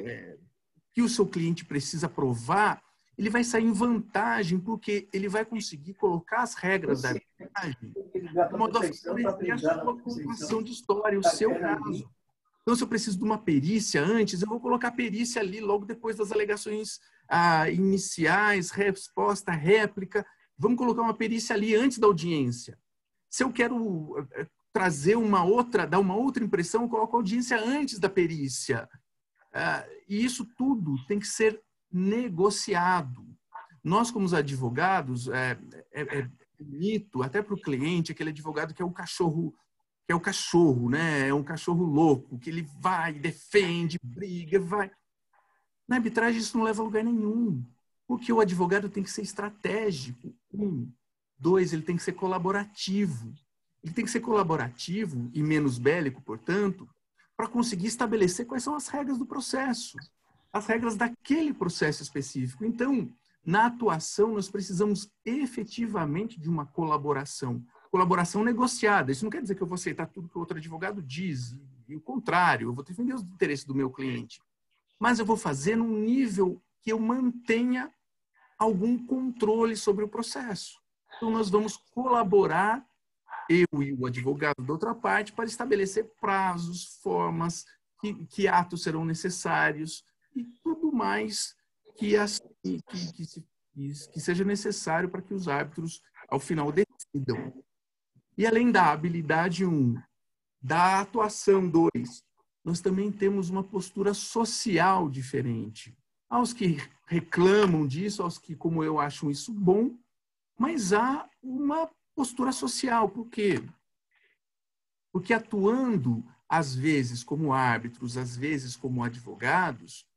que o seu cliente precisa provar, ele vai sair em vantagem, porque ele vai conseguir colocar as regras da arbitragem de modo a favorecer a sua contação de história, o seu caso. Então, se eu preciso de uma perícia antes, eu vou colocar a perícia ali logo depois das alegações iniciais, resposta, réplica. Vamos colocar uma perícia ali antes da audiência. Se eu quero trazer dar uma outra impressão, eu coloco a audiência antes da perícia. E isso tudo tem que ser negociado. Nós, como os advogados, é bonito, até para o cliente, aquele advogado que é o cachorro, né? É um cachorro louco, que ele vai, defende, briga, vai. Na arbitragem isso não leva a lugar nenhum, porque o advogado tem que ser estratégico. 1. 2, ele tem que ser colaborativo. Ele tem que ser colaborativo e menos bélico, portanto, para conseguir estabelecer quais são as regras do processo, as regras daquele processo específico. Então, na atuação, nós precisamos efetivamente de uma colaboração negociada. Isso não quer dizer que eu vou aceitar tudo que o outro advogado diz, e o contrário, eu vou defender os interesses do meu cliente. Mas eu vou fazer num nível que eu mantenha algum controle sobre o processo. Então, nós vamos colaborar, eu e o advogado da outra parte, para estabelecer prazos, formas, que atos serão necessários e tudo mais que seja necessário para que os árbitros, ao final, decidam. E além da habilidade 1, da atuação 2, nós também temos uma postura social diferente. Aos que reclamam disso, aos que, como eu, acham isso bom, mas há uma postura social. Por quê? Porque atuando, às vezes, como árbitros, às vezes, como advogados,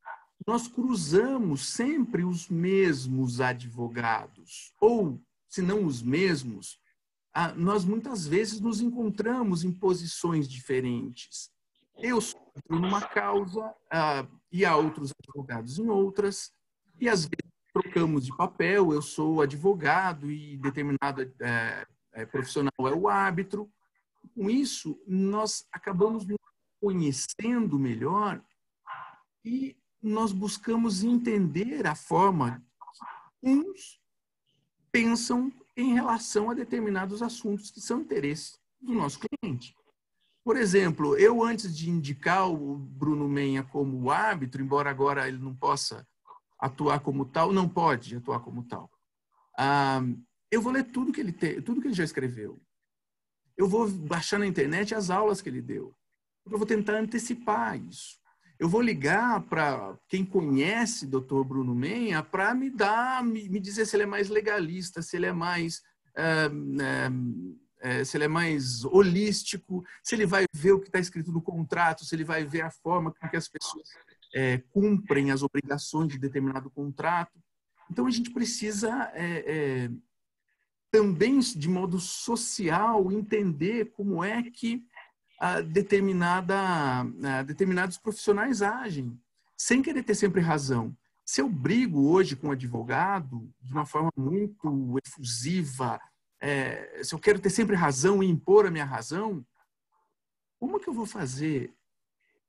nós cruzamos sempre os mesmos advogados. Ou, se não os mesmos, nós muitas vezes nos encontramos em posições diferentes. Eu sou numa causa e há outros advogados em outras, e às vezes trocamos de papel, eu sou advogado e determinado profissional é o árbitro. Com isso, nós acabamos nos conhecendo melhor e nós buscamos entender a forma que uns pensam em relação a determinados assuntos que são interesse do nosso cliente. Por exemplo, eu antes de indicar o Bruno Menha como árbitro, embora agora ele não possa atuar como tal, não pode atuar como tal, eu vou ler tudo que ele já escreveu. Eu vou baixar na internet as aulas que ele deu. Eu vou tentar antecipar isso. Eu vou ligar para quem conhece Dr. Bruno Menha para me dizer se ele é mais legalista, se ele é mais holístico, se ele vai ver o que está escrito no contrato, se ele vai ver a forma com que as pessoas cumprem as obrigações de determinado contrato. Então, a gente precisa também, de modo social, entender como é que determinados profissionais agem, sem querer ter sempre razão. Se eu brigo hoje com um advogado de uma forma muito efusiva, se eu quero ter sempre razão e impor a minha razão, como que eu vou fazer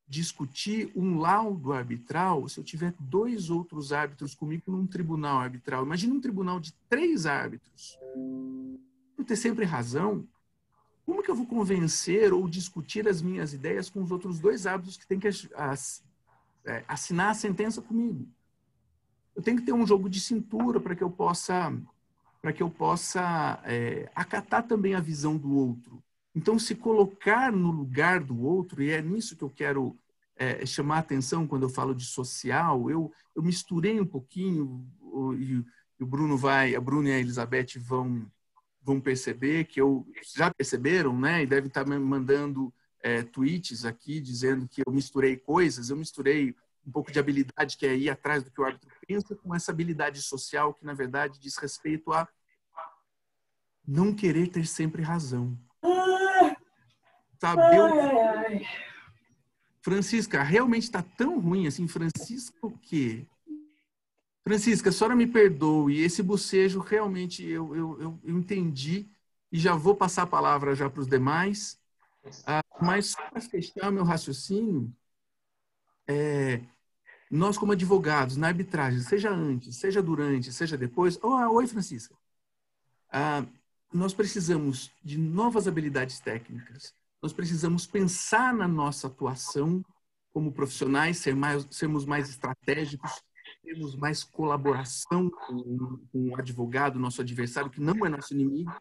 discutir um laudo arbitral se eu tiver 2 outros árbitros comigo num tribunal arbitral? Imagina um tribunal de 3 árbitros. Eu ter sempre razão. Como que eu vou convencer ou discutir as minhas ideias com os outros 2 árbitros que têm que assinar a sentença comigo? Eu tenho que ter um jogo de cintura para que eu possa acatar também a visão do outro. Então, se colocar no lugar do outro, e é nisso que eu quero chamar a atenção quando eu falo de social, eu misturei um pouquinho o Bruno a Bruna e a Elizabeth vão perceber que já perceberam, né? E devem estar me mandando tweets aqui dizendo que eu misturei coisas. Eu misturei um pouco de habilidade, que é ir atrás do que o árbitro pensa, com essa habilidade social que, na verdade, diz respeito a não querer ter sempre razão. Saber... Francisca, realmente está tão ruim assim. Francisca, o quê? Francisca, a senhora me perdoe. Esse bocejo, realmente, eu entendi e já vou passar a palavra já para os demais. Mas, só para fechar meu raciocínio, nós, como advogados, na arbitragem, seja antes, seja durante, seja depois... Oi, Francisca. Nós precisamos de novas habilidades técnicas. Nós precisamos pensar na nossa atuação como profissionais, sermos mais estratégicos, termos mais colaboração com o advogado, nosso adversário, que não é nosso inimigo.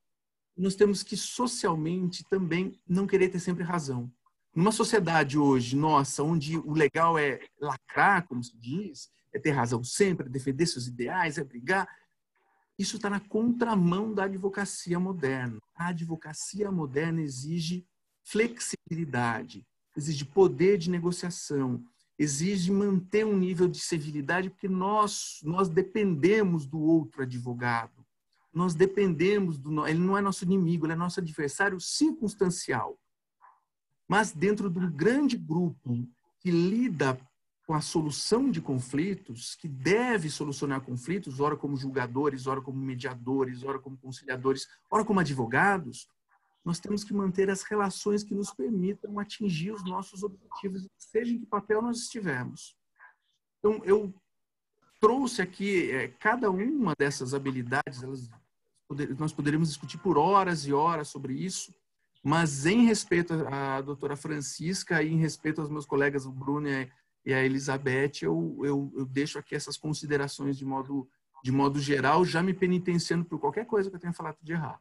Nós temos que, socialmente, também não querer ter sempre razão. Numa sociedade hoje, nossa, onde o legal é lacrar, como se diz, é ter razão sempre, é defender seus ideais, é brigar, isso está na contramão da advocacia moderna. A advocacia moderna exige flexibilidade, exige poder de negociação, exige manter um nível de civilidade, porque nós dependemos do outro advogado. Nós dependemos ele não é nosso inimigo, ele é nosso adversário circunstancial. Mas dentro de um grande grupo que lida com a solução de conflitos, que deve solucionar conflitos, ora como julgadores, ora como mediadores, ora como conciliadores, ora como advogados, nós temos que manter as relações que nos permitam atingir os nossos objetivos, seja em que papel nós estivermos. Então, eu trouxe aqui cada uma dessas habilidades, nós poderíamos discutir por horas e horas sobre isso, mas em respeito à doutora Francisca e em respeito aos meus colegas, o Bruno e a Elizabeth, eu deixo aqui essas considerações de modo geral, já me penitenciando por qualquer coisa que eu tenha falado de errado.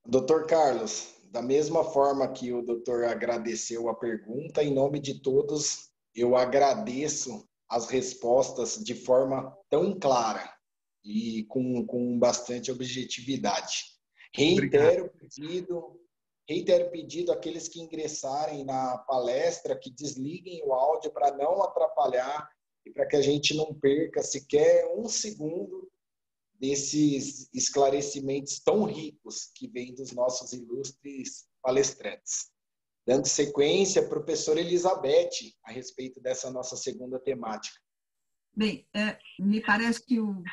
Doutor Carlos, da mesma forma que o doutor agradeceu a pergunta, em nome de todos, eu agradeço as respostas de forma tão clara e com bastante objetividade. Reitero o pedido àqueles que ingressarem na palestra, que desliguem o áudio para não atrapalhar e para que a gente não perca sequer um segundo desses esclarecimentos tão ricos que vêm dos nossos ilustres palestrantes. Dando sequência, professora Elizabeth, a respeito dessa nossa segunda temática. Bem, me parece que o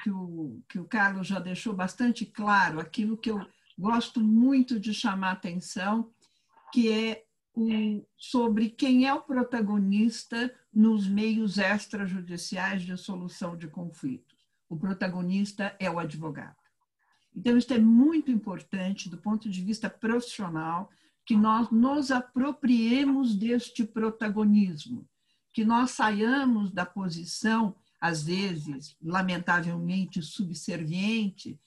Carlos já deixou bastante claro aquilo que eu gosto muito de chamar a atenção, que é sobre quem é o protagonista nos meios extrajudiciais de solução de conflitos. O protagonista é o advogado. Então, isso é muito importante do ponto de vista profissional, que nós nos apropriemos deste protagonismo, que nós saiamos da posição, às vezes, lamentavelmente subserviente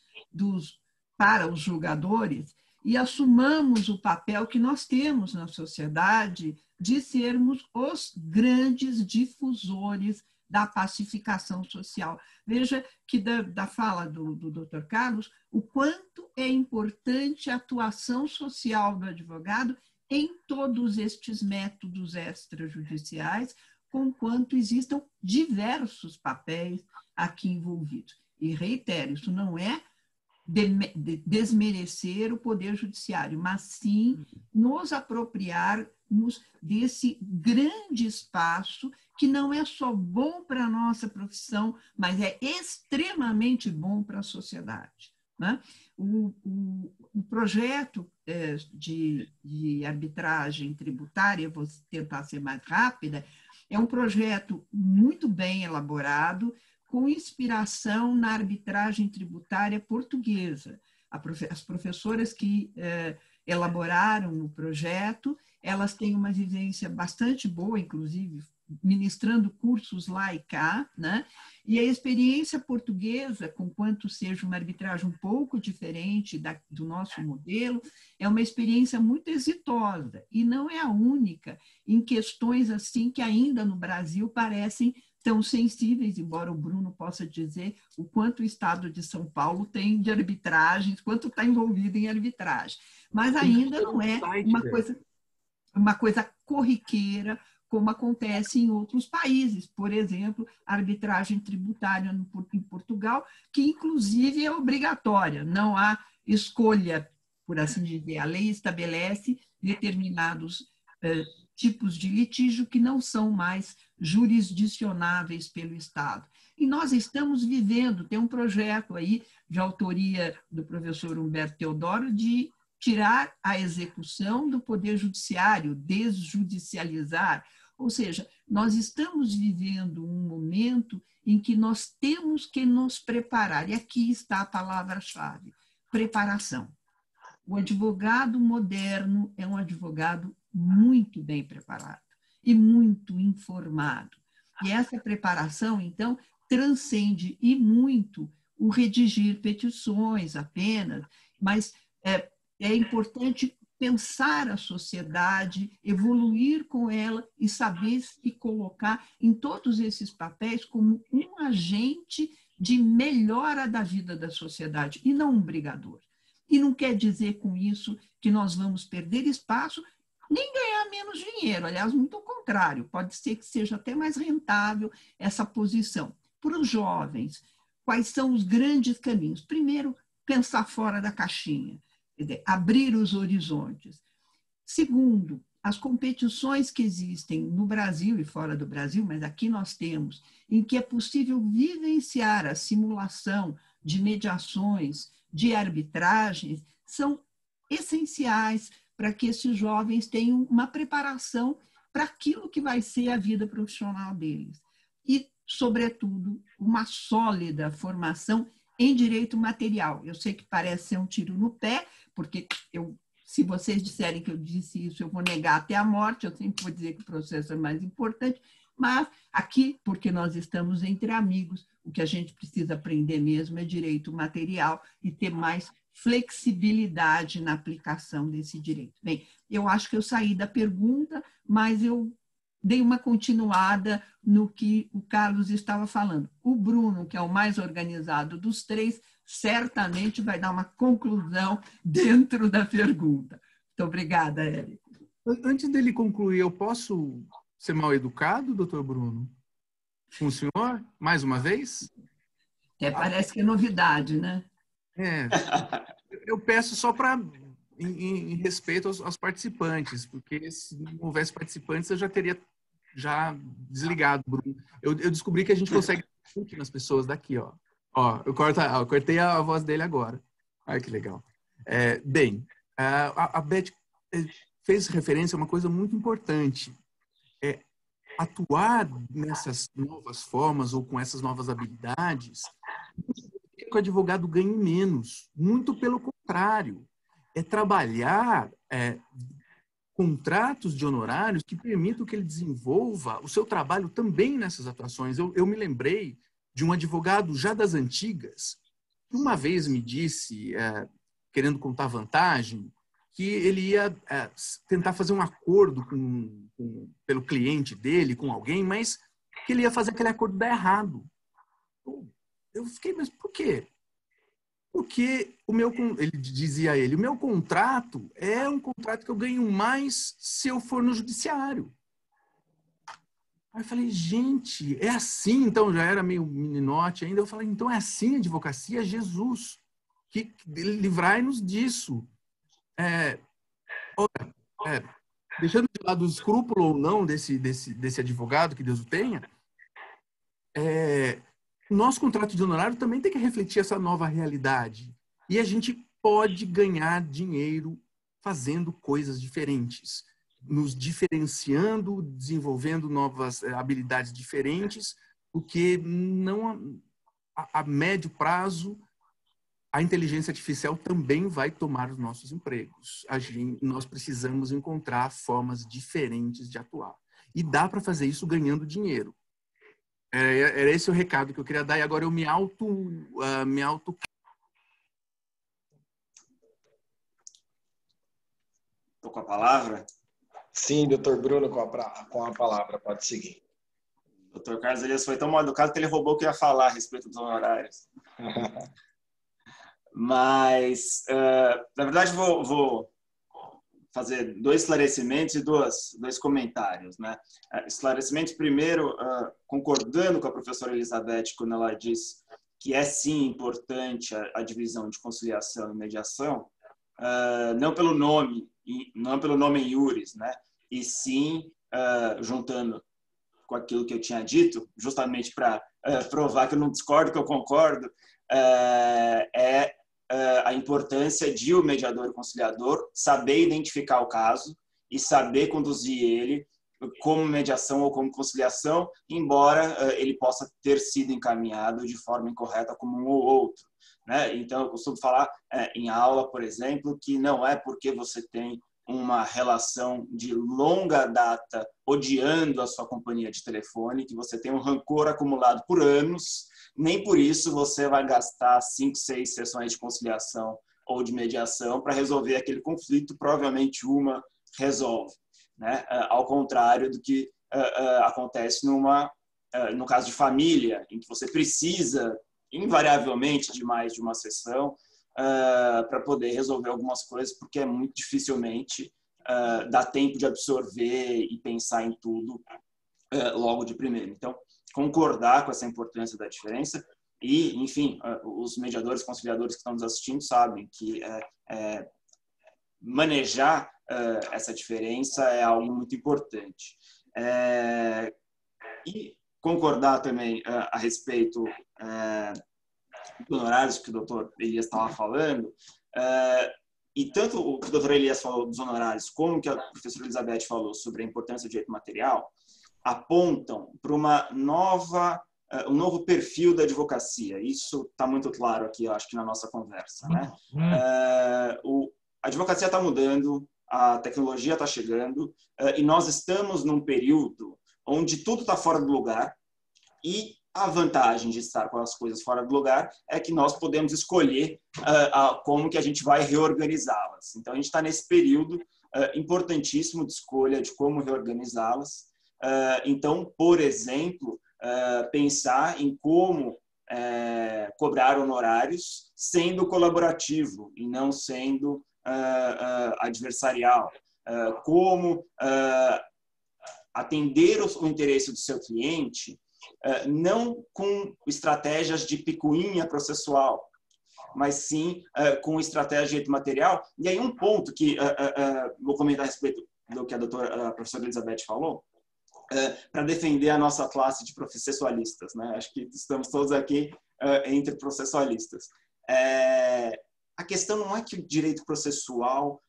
para os julgadores e assumamos o papel que nós temos na sociedade de sermos os grandes difusores da pacificação social. Veja que da fala do Dr. Carlos, o quanto é importante a atuação social do advogado em todos estes métodos extrajudiciais, conquanto existam diversos papéis aqui envolvidos. E reitero, isso não é desmerecer o Poder Judiciário, mas sim nos apropriarmos desse grande espaço que não é só bom para a nossa profissão, mas é extremamente bom para a sociedade. Né? O projeto de arbitragem tributária, vou tentar ser mais rápida, é um projeto muito bem elaborado, com inspiração na arbitragem tributária portuguesa. As professoras que elaboraram o projeto, elas têm uma vivência bastante boa, inclusive, ministrando cursos lá e cá, né? E a experiência portuguesa, conquanto seja uma arbitragem um pouco diferente do nosso modelo, é uma experiência muito exitosa, e não é a única em questões assim que ainda no Brasil parecem estão sensíveis, embora o Bruno possa dizer o quanto o Estado de São Paulo tem de arbitragens, quanto está envolvido em arbitragem. Mas ainda não é uma coisa corriqueira, como acontece em outros países. Por exemplo, a arbitragem tributária em Portugal, que inclusive é obrigatória, não há escolha, por assim dizer. A lei estabelece determinados tipos de litígio que não são mais jurisdicionáveis pelo Estado. E nós estamos vivendo, tem um projeto aí de autoria do professor Humberto Teodoro de tirar a execução do Poder Judiciário, desjudicializar. Ou seja, nós estamos vivendo um momento em que nós temos que nos preparar. E aqui está a palavra-chave: preparação. O advogado moderno é um advogado muito bem preparado e muito informado. E essa preparação, então, transcende e muito o redigir petições apenas, mas é importante pensar a sociedade, evoluir com ela e saber se colocar em todos esses papéis como um agente de melhora da vida da sociedade e não um brigador. E não quer dizer com isso que nós vamos perder espaço nem ganhar menos dinheiro. Aliás, muito ao contrário, pode ser que seja até mais rentável essa posição. Para os jovens, quais são os grandes caminhos? Primeiro, pensar fora da caixinha, quer dizer, abrir os horizontes. Segundo, as competições que existem no Brasil e fora do Brasil, mas aqui nós temos, em que é possível vivenciar a simulação de mediações, de arbitragens, são essenciais para que esses jovens tenham uma preparação para aquilo que vai ser a vida profissional deles. E, sobretudo, uma sólida formação em direito material. Eu sei que parece ser um tiro no pé, porque se vocês disserem que eu disse isso, eu vou negar até a morte, eu sempre vou dizer que o processo é mais importante, mas aqui, porque nós estamos entre amigos, o que a gente precisa aprender mesmo é direito material e ter mais flexibilidade na aplicação desse direito. Bem, eu acho que eu saí da pergunta, mas eu dei uma continuada no que o Carlos estava falando. O Bruno, que é o mais organizado dos três, certamente vai dar uma conclusão dentro da pergunta. Muito obrigada, Érico. Antes dele concluir, eu posso ser mal educado, doutor Bruno? Com o senhor, mais uma vez? Parece que é novidade, né? Eu peço só para em respeito aos participantes, porque se não houvesse participantes, eu já teria desligado, Bruno. Eu descobri que a gente consegue discutir nas pessoas daqui, ó. Eu cortei a voz dele agora. Olha que legal. Bem, a Beth fez referência a uma coisa muito importante. Atuar nessas novas formas ou com essas novas habilidades, que o advogado ganhe menos. Muito pelo contrário. É trabalhar contratos de honorários que permitam que ele desenvolva o seu trabalho também nessas atuações. Eu me lembrei de um advogado já das antigas, que uma vez me disse, querendo contar vantagem, que ele ia tentar fazer um acordo pelo cliente dele, com alguém, mas que ele ia fazer aquele acordo dar errado. Eu fiquei, mas por quê? Porque ele dizia a ele, o meu contrato é um contrato que eu ganho mais se eu for no judiciário. Aí eu falei, gente, é assim? Então, já era meio meninote ainda. Eu falei, então é assim a advocacia? Jesus, que livrai-nos disso. Deixando de lado o escrúpulo ou não desse advogado, que Deus o tenha, o nosso contrato de honorário também tem que refletir essa nova realidade. E a gente pode ganhar dinheiro fazendo coisas diferentes, nos diferenciando, desenvolvendo novas habilidades diferentes, porque não a médio prazo a inteligência artificial também vai tomar os nossos empregos. Nós precisamos encontrar formas diferentes de atuar. E dá para fazer isso ganhando dinheiro. Era esse o recado que eu queria dar. E agora eu me auto... Estou com a palavra? Sim, doutor Bruno, com a palavra. Pode seguir. O Dr. Carlos Elias foi tão mal educado que ele roubou o que eu ia falar a respeito dos honorários. Mas, na verdade, vou fazer 2 esclarecimentos e dois comentários, né? Esclarecimento primeiro, concordando com a professora Elizabeth quando ela diz que é sim importante a divisão de conciliação e mediação, não pelo nome iuris, né? E sim juntando com aquilo que eu tinha dito, justamente para provar que eu não discordo, que eu concordo, a importância de o mediador e conciliador saber identificar o caso e saber conduzir ele como mediação ou como conciliação, embora ele possa ter sido encaminhado de forma incorreta como um ou outro, né? Então, eu costumo falar em aula, por exemplo, que não é porque você tem uma relação de longa data odiando a sua companhia de telefone, que você tem um rancor acumulado por anos, nem por isso você vai gastar 5, 6 sessões de conciliação ou de mediação para resolver aquele conflito, provavelmente uma resolve, né? Ao contrário do que acontece no caso de família, em que você precisa, invariavelmente, de mais de uma sessão para poder resolver algumas coisas, porque muito dificilmente dá tempo de absorver e pensar em tudo logo de primeiro. Então, concordar com essa importância da diferença e, enfim, os mediadores, conciliadores que estão nos assistindo sabem que manejar essa diferença é algo muito importante. E concordar também a respeito dos honorários que o doutor Elias estava falando, e tanto o que o doutor Elias falou dos honorários, como que a professora Elizabeth falou sobre a importância do direito material, apontam para um novo perfil da advocacia. Isso está muito claro aqui, eu acho que na nossa conversa, né? A advocacia está mudando, a tecnologia está chegando, e nós estamos num período onde tudo está fora do lugar, e a vantagem de estar com as coisas fora do lugar é que nós podemos escolher como que a gente vai reorganizá-las. Então, a gente está nesse período importantíssimo de escolha de como reorganizá-las. Então, por exemplo, pensar em como cobrar honorários sendo colaborativo e não sendo adversarial. Como atender o interesse do seu cliente não com estratégias de picuinha processual, mas sim com estratégia de direito material. E aí um ponto que vou comentar a respeito do que a professora Elizabeth falou, para defender a nossa classe de processualistas, né? Acho que estamos todos aqui entre processualistas. A questão não é que o direito processual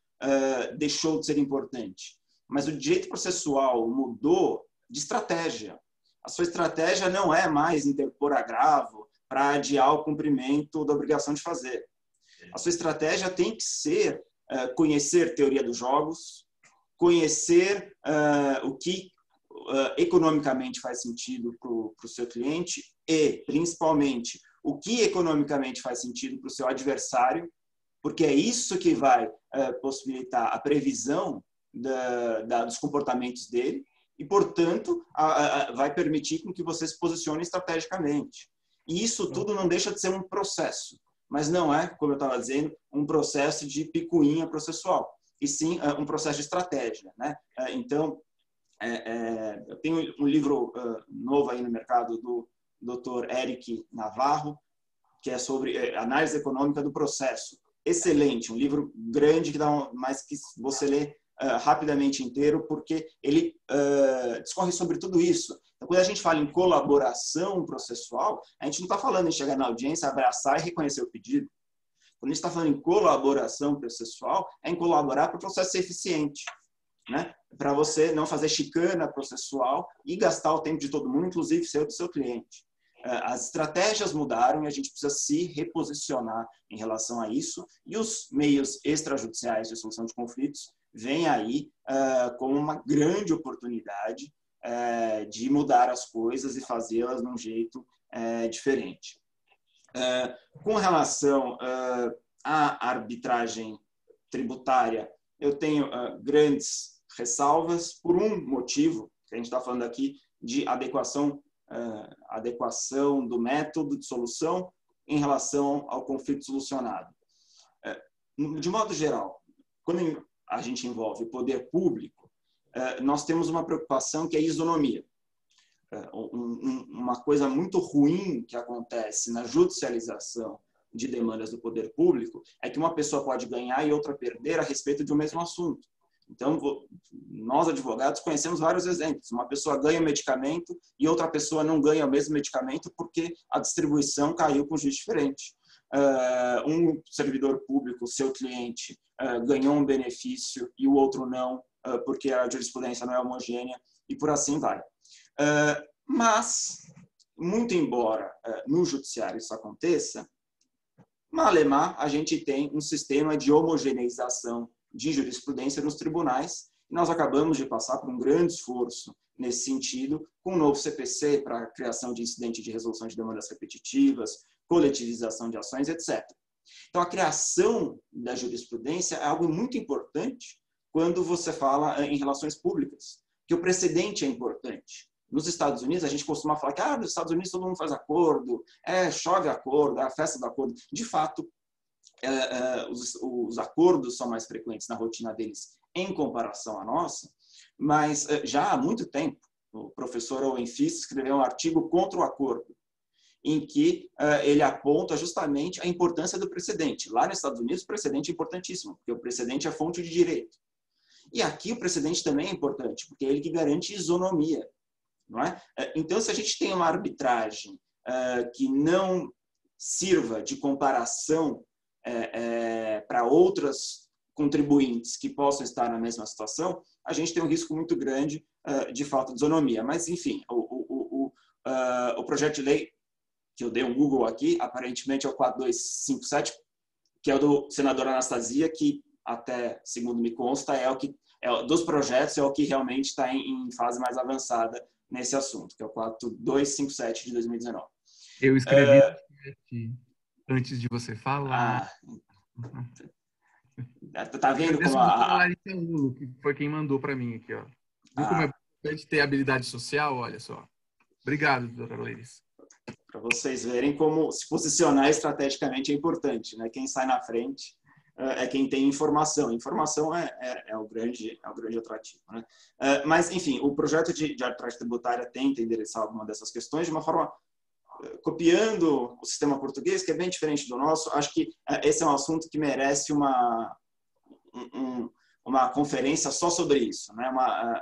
deixou de ser importante, mas o direito processual mudou de estratégia. A sua estratégia não é mais interpor agravo para adiar o cumprimento da obrigação de fazer. A sua estratégia tem que ser conhecer teoria dos jogos, conhecer o que economicamente faz sentido para o seu cliente e, principalmente, o que economicamente faz sentido para o seu adversário, porque é isso que vai possibilitar a previsão dos comportamentos dele e, portanto, vai permitir com que você se posicione estrategicamente. E isso tudo não deixa de ser um processo, mas não é, como eu estava dizendo, um processo de picuinha processual, e sim um processo de estratégia, né? Então, eu tenho um livro novo aí no mercado do Dr. Eric Navarro, que é sobre análise econômica do processo. Excelente, um livro grande, mas que você lê rapidamente inteiro, porque ele discorre sobre tudo isso. Então, quando a gente fala em colaboração processual, a gente não está falando em chegar na audiência, abraçar e reconhecer o pedido. Quando a gente está falando em colaboração processual, é em colaborar para o processo ser eficiente, né? Para você não fazer chicana processual e gastar o tempo de todo mundo, inclusive seu do seu cliente. As estratégias mudaram e a gente precisa se reposicionar em relação a isso, e os meios extrajudiciais de solução de conflitos vêm aí como uma grande oportunidade de mudar as coisas e fazê-las de um jeito diferente. Com relação à arbitragem tributária, eu tenho grandes ressalvas por um motivo, que a gente está falando aqui de adequação adequação do método de solução em relação ao conflito solucionado. De modo geral, quando a gente envolve o poder público, nós temos uma preocupação que é a isonomia. Uma coisa muito ruim que acontece na judicialização de demandas do poder público é que uma pessoa pode ganhar e outra perder a respeito de um mesmo assunto. Então, nós advogados conhecemos vários exemplos. Uma pessoa ganha um medicamento e outra pessoa não ganha o mesmo medicamento porque a distribuição caiu com um juiz diferente. Um servidor público, seu cliente, ganhou um benefício e o outro não, porque a jurisprudência não é homogênea, e por assim vai. Mas, muito embora no judiciário isso aconteça, malemar a gente tem um sistema de homogeneização de jurisprudência nos tribunais, e nós acabamos de passar por um grande esforço nesse sentido, com o novo CPC para a criação de incidente de resolução de demandas repetitivas, coletivização de ações, etc. Então, a criação da jurisprudência é algo muito importante quando você fala em relações públicas, que o precedente é importante. Nos Estados Unidos, a gente costuma falar que nos Estados Unidos todo mundo faz acordo, chove acordo, é a festa do acordo. De fato, os acordos são mais frequentes na rotina deles em comparação à nossa, mas já há muito tempo, o professor Owen Fisk escreveu um artigo contra o acordo, em que ele aponta justamente a importância do precedente. Lá nos Estados Unidos, o precedente é importantíssimo, porque o precedente é fonte de direito. E aqui o precedente também é importante, porque é ele que garante isonomia. Não é? Então, se a gente tem uma arbitragem que não sirva de comparação para outras contribuintes que possam estar na mesma situação, a gente tem um risco muito grande de falta de isonomia. Mas, enfim, o projeto de lei, que eu dei um Google aqui, aparentemente é o 4257, que é o do senador Anastasia, que até, segundo me consta, dos projetos é o que realmente está em fase mais avançada nesse assunto, que é o 4257 de 2019. Eu escrevi antes de você falar. Tá vendo como a Larissa Ulo, que foi quem mandou para mim aqui, ó. Viu como é importante ter habilidade social? Olha só. Obrigado, doutora Larissa. Para vocês verem como se posicionar estrategicamente é importante, né? Quem sai na frente é quem tem informação. Informação é o grande atrativo, né? Mas, enfim, o projeto de arbitragem tributária tenta endereçar alguma dessas questões de uma forma copiando o sistema português, que é bem diferente do nosso. Acho que esse é um assunto que merece uma conferência só sobre isso, né?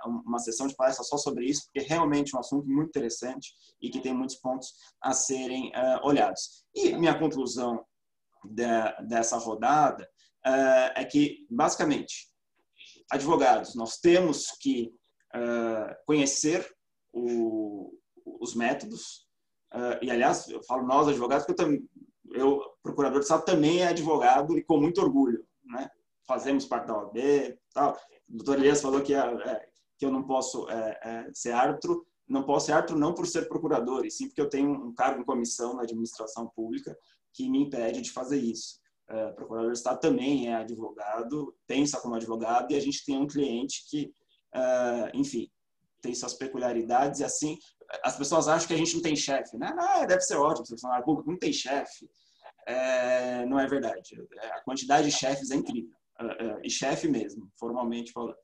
Uma sessão de palestra só sobre isso, porque é realmente um assunto muito interessante e que tem muitos pontos a serem olhados. E minha conclusão dessa rodada é que, basicamente, advogados, nós temos que conhecer os métodos, e, aliás, eu falo nós, advogados, porque eu procurador de Estado, também é advogado e com muito orgulho, né? Fazemos parte da OAB e tal. O doutor Elias falou que eu não posso ser árbitro. Não posso ser árbitro não por ser procurador, e sim porque eu tenho um cargo em comissão na administração pública que me impede de fazer isso. Procurador de Estado também é advogado, pensa como advogado, e a gente tem um cliente que, enfim, tem suas peculiaridades, e assim, as pessoas acham que a gente não tem chefe, né? Deve ser ótimo, ser funcionário público, não tem chefe. Não é verdade. A quantidade de chefes é incrível, e chefe mesmo, formalmente falando.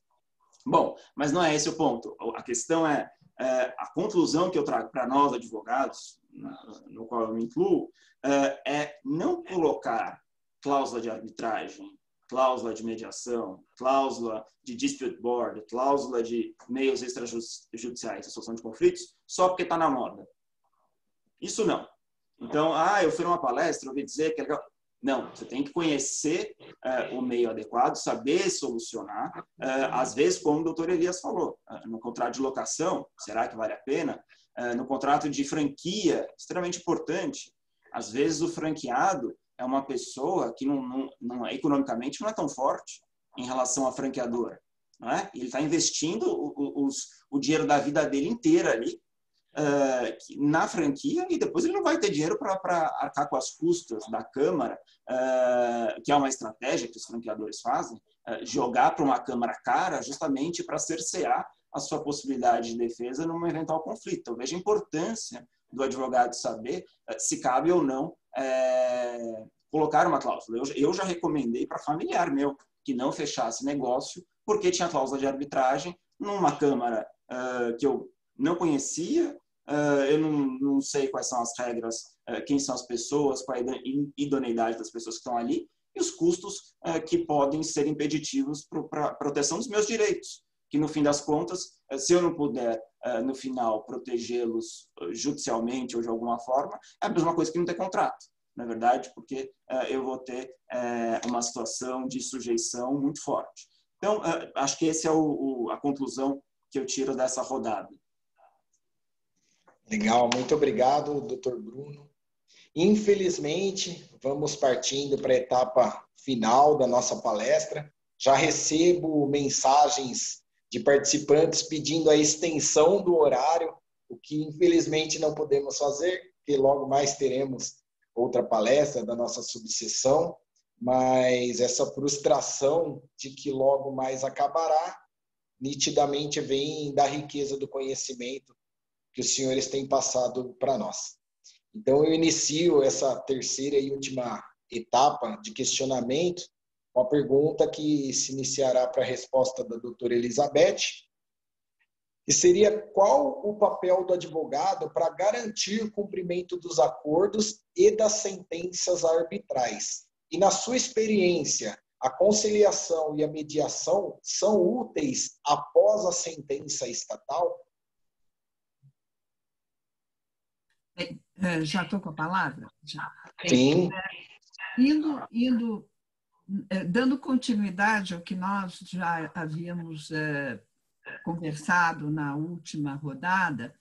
Bom, mas não é esse o ponto. A questão a conclusão que eu trago para nós, advogados, no qual eu me incluo, é não colocar cláusula de arbitragem, cláusula de mediação, cláusula de dispute board, cláusula de meios extrajudiciais de solução de conflitos, só porque está na moda. Isso não. Então, eu fui numa palestra, ouvi dizer que é legal. Não, você tem que conhecer o meio adequado, saber solucionar. Às vezes, como o doutor Elias falou, no contrato de locação, será que vale a pena? No contrato de franquia, extremamente importante. Às vezes, o franqueado é uma pessoa que economicamente não é tão forte em relação à franqueadora. Não é? Ele está investindo o dinheiro da vida dele inteira ali na franquia, e depois ele não vai ter dinheiro para arcar com as custas da Câmara, que é uma estratégia que os franqueadores fazem, jogar para uma Câmara cara justamente para cercear a sua possibilidade de defesa num eventual conflito. Eu vejo a importância do advogado saber se cabe ou não colocar uma cláusula. Eu já recomendei para familiar meu que não fechasse negócio porque tinha cláusula de arbitragem numa Câmara que eu não conhecia, eu não sei quais são as regras, quem são as pessoas, qual é a idoneidade das pessoas que estão ali e os custos que podem ser impeditivos para a proteção dos meus direitos, que no fim das contas, se eu não puder, no final, protegê-los judicialmente ou de alguma forma, é a mesma coisa que não ter contrato, na verdade, porque eu vou ter uma situação de sujeição muito forte. Então, acho que essa é a conclusão que eu tiro dessa rodada. Legal, muito obrigado, doutor Bruno. Infelizmente, vamos partindo para a etapa final da nossa palestra. Já recebo mensagens de participantes pedindo a extensão do horário, o que infelizmente não podemos fazer, porque logo mais teremos outra palestra da nossa subseção, mas essa frustração de que logo mais acabará, nitidamente vem da riqueza do conhecimento que os senhores têm passado para nós. Então, eu inicio essa terceira e última etapa de questionamento com a pergunta que se iniciará para a resposta da doutora Elizabeth, que seria: qual o papel do advogado para garantir o cumprimento dos acordos e das sentenças arbitrais? E, na sua experiência, a conciliação e a mediação são úteis após a sentença estatal? Já estou com a palavra? Já. Sim. Dando continuidade ao que nós já havíamos conversado na última rodada,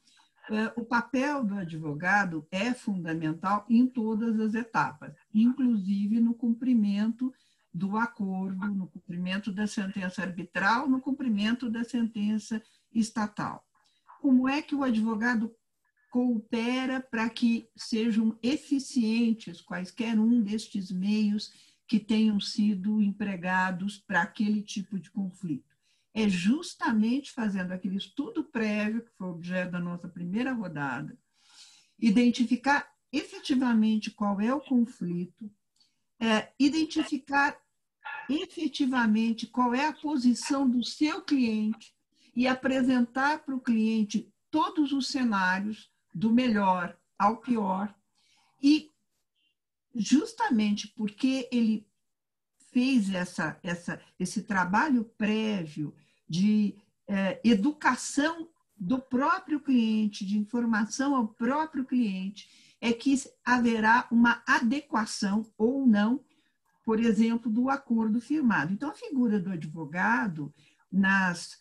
o papel do advogado é fundamental em todas as etapas, inclusive no cumprimento do acordo, no cumprimento da sentença arbitral, no cumprimento da sentença estatal. Como é que o advogado coopera para que sejam eficientes quaisquer um destes meios que tenham sido empregados para aquele tipo de conflito? É justamente fazendo aquele estudo prévio, que foi objeto da nossa primeira rodada, identificar efetivamente qual é o conflito, identificar efetivamente qual é a posição do seu cliente e apresentar para o cliente todos os cenários, do melhor ao pior, e justamente porque ele fez esse trabalho prévio de educação do próprio cliente, de informação ao próprio cliente, é que haverá uma adequação ou não, por exemplo, do acordo firmado. Então, a figura do advogado nas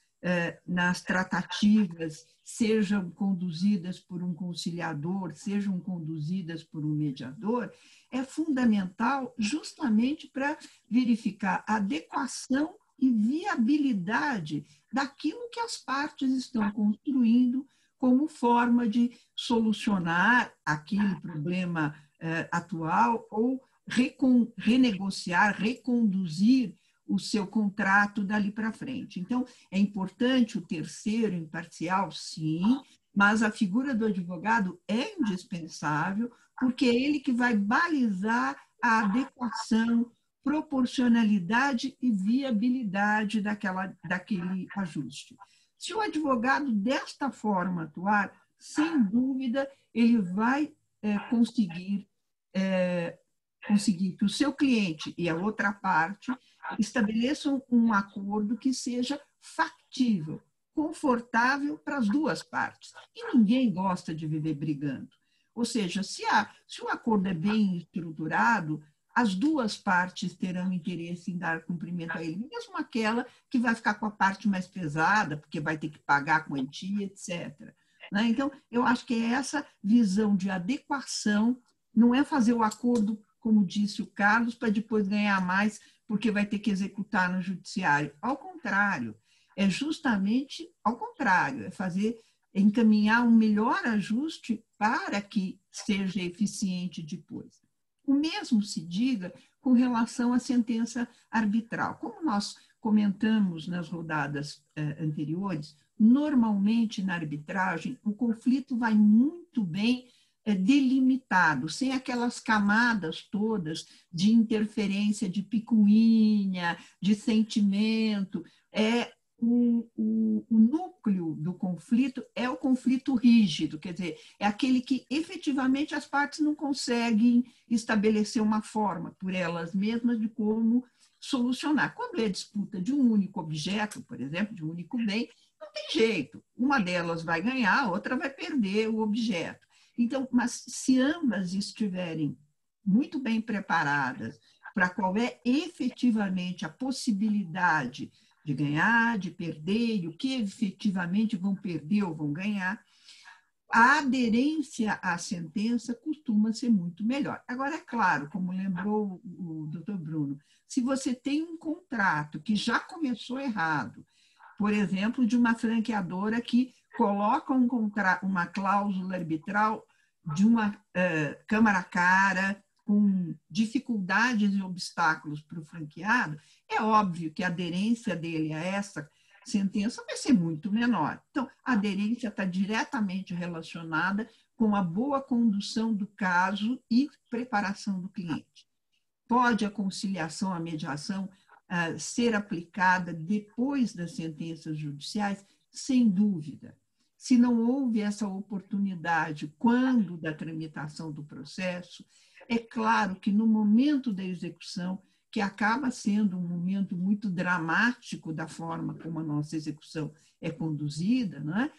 tratativas, sejam conduzidas por um conciliador, sejam conduzidas por um mediador, é fundamental justamente para verificar a adequação e viabilidade daquilo que as partes estão construindo como forma de solucionar aquele problema atual ou renegociar, reconduzir o seu contrato dali para frente. Então, é importante o terceiro imparcial, sim, mas a figura do advogado é indispensável, porque é ele que vai balizar a adequação, proporcionalidade e viabilidade daquele ajuste. Se o advogado desta forma atuar, sem dúvida, ele vai conseguir que o seu cliente e a outra parte estabeleçam um acordo que seja factível, confortável para as duas partes. E ninguém gosta de viver brigando. Ou seja, se o acordo é bem estruturado, as duas partes terão interesse em dar cumprimento a ele, mesmo aquela que vai ficar com a parte mais pesada, porque vai ter que pagar a quantia, etc. Então, eu acho que é essa visão de adequação, não é fazer o acordo, como disse o Carlos, para depois ganhar mais, porque vai ter que executar no judiciário. Ao contrário, é justamente ao contrário, é encaminhar um melhor ajuste para que seja eficiente depois. O mesmo se diga com relação à sentença arbitral. Como nós comentamos nas rodadas anteriores, normalmente na arbitragem o conflito vai muito bem delimitado, sem aquelas camadas todas de interferência, de picuinha, de sentimento. O núcleo do conflito é o conflito rígido, quer dizer, é aquele que efetivamente as partes não conseguem estabelecer uma forma por elas mesmas de como solucionar. Quando é disputa de um único objeto, por exemplo, de um único bem, não tem jeito. Uma delas vai ganhar, a outra vai perder o objeto. Então, mas se ambas estiverem muito bem preparadas para qual é efetivamente a possibilidade de ganhar, de perder, e o que efetivamente vão perder ou vão ganhar, a aderência à sentença costuma ser muito melhor. Agora, é claro, como lembrou o doutor Bruno, se você tem um contrato que já começou errado, por exemplo, de uma franqueadora que coloca uma cláusula arbitral de uma câmara cara, com dificuldades e obstáculos para o franqueado, é óbvio que a aderência dele a essa sentença vai ser muito menor. Então, a aderência está diretamente relacionada com a boa condução do caso e preparação do cliente. Pode a conciliação, a mediação, ser aplicada depois das sentenças judiciais? Sem dúvida. Se não houve essa oportunidade quando da tramitação do processo, é claro que no momento da execução, que acaba sendo um momento muito dramático da forma como a nossa execução é conduzida, não é?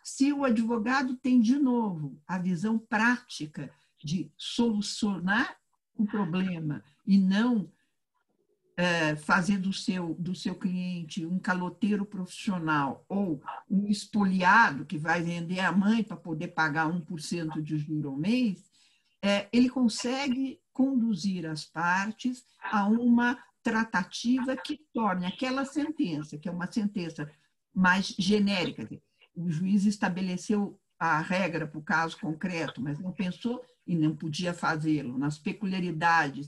Se o advogado tem, de novo, a visão prática de solucionar o problema e não fazer do seu cliente um caloteiro profissional ou um espoliado que vai vender a mãe para poder pagar 1% de juros ao mês, ele consegue conduzir as partes a uma tratativa que torne aquela sentença, que é uma sentença mais genérica. O juiz estabeleceu a regra para o caso concreto, mas não pensou e não podia fazê-lo. Nas peculiaridades,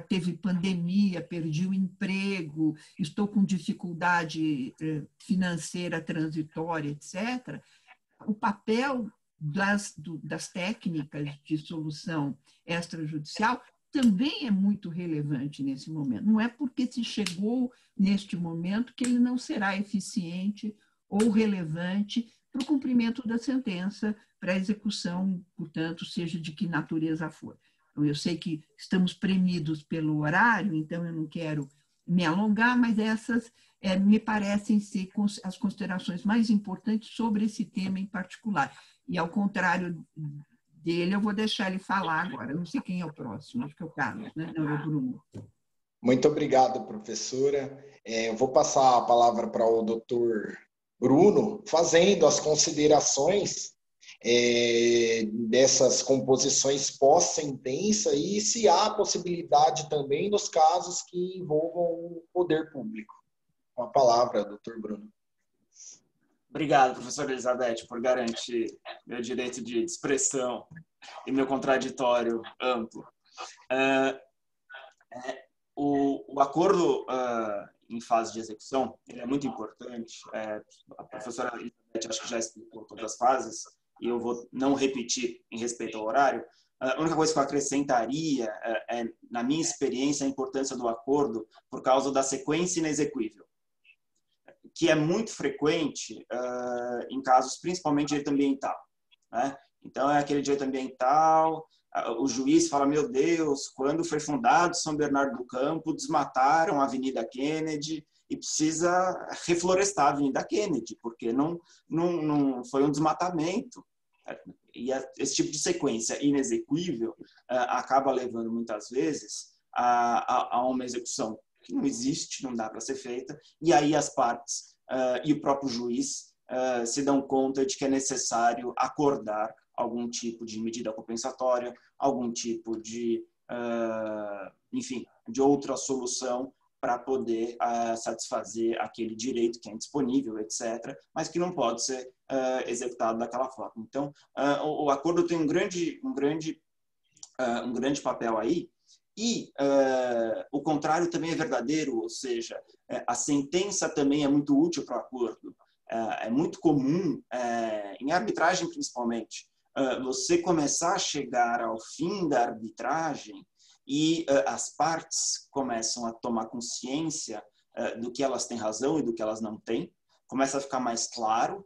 teve pandemia, perdi o emprego, estou com dificuldade financeira transitória, etc. O papel das técnicas de solução extrajudicial também é muito relevante nesse momento. Não é porque se chegou neste momento que ele não será eficiente ou relevante para o cumprimento da sentença, para a execução, portanto, seja de que natureza for. Então, eu sei que estamos premidos pelo horário, então eu não quero me alongar, mas essas me parecem ser as considerações mais importantes sobre esse tema em particular. E, ao contrário dele, eu vou deixar ele falar agora. Eu não sei quem é o próximo, acho que é o Carlos, né? Não, é o Bruno. Muito obrigado, professora. Eu vou passar a palavra para o doutor Bruno, fazendo as considerações dessas composições pós-sentença e se há possibilidade também nos casos que envolvam o poder público. Com a palavra, doutor Bruno. Obrigado, professora Elizabeth, por garantir meu direito de expressão e meu contraditório amplo. O acordo em fase de execução ele é muito importante. A professora Elizabeth acho que já explicou todas as fases, e eu vou não repetir em respeito ao horário. A única coisa que eu acrescentaria na minha experiência, a importância do acordo por causa da sequência inexequível, que é muito frequente em casos principalmente de direito ambiental, né? Então, é aquele direito ambiental, o juiz fala, meu Deus, quando foi fundado São Bernardo do Campo, desmataram a Avenida Kennedy e precisa reflorestar a Avenida Kennedy, porque não foi um desmatamento. E esse tipo de sequência inexequível acaba levando, muitas vezes, a uma execução que não existe, não dá para ser feita, e aí as partes e o próprio juiz se dão conta de que é necessário acordar algum tipo de medida compensatória, algum tipo de, enfim, de outra solução para poder satisfazer aquele direito que é indisponível, etc., mas que não pode ser executado daquela forma. Então, o acordo tem um grande papel aí, E o contrário também é verdadeiro, ou seja, a sentença também é muito útil para o acordo. É muito comum, em arbitragem principalmente, você começar a chegar ao fim da arbitragem e as partes começam a tomar consciência do que elas têm razão e do que elas não têm. Começa a ficar mais claro,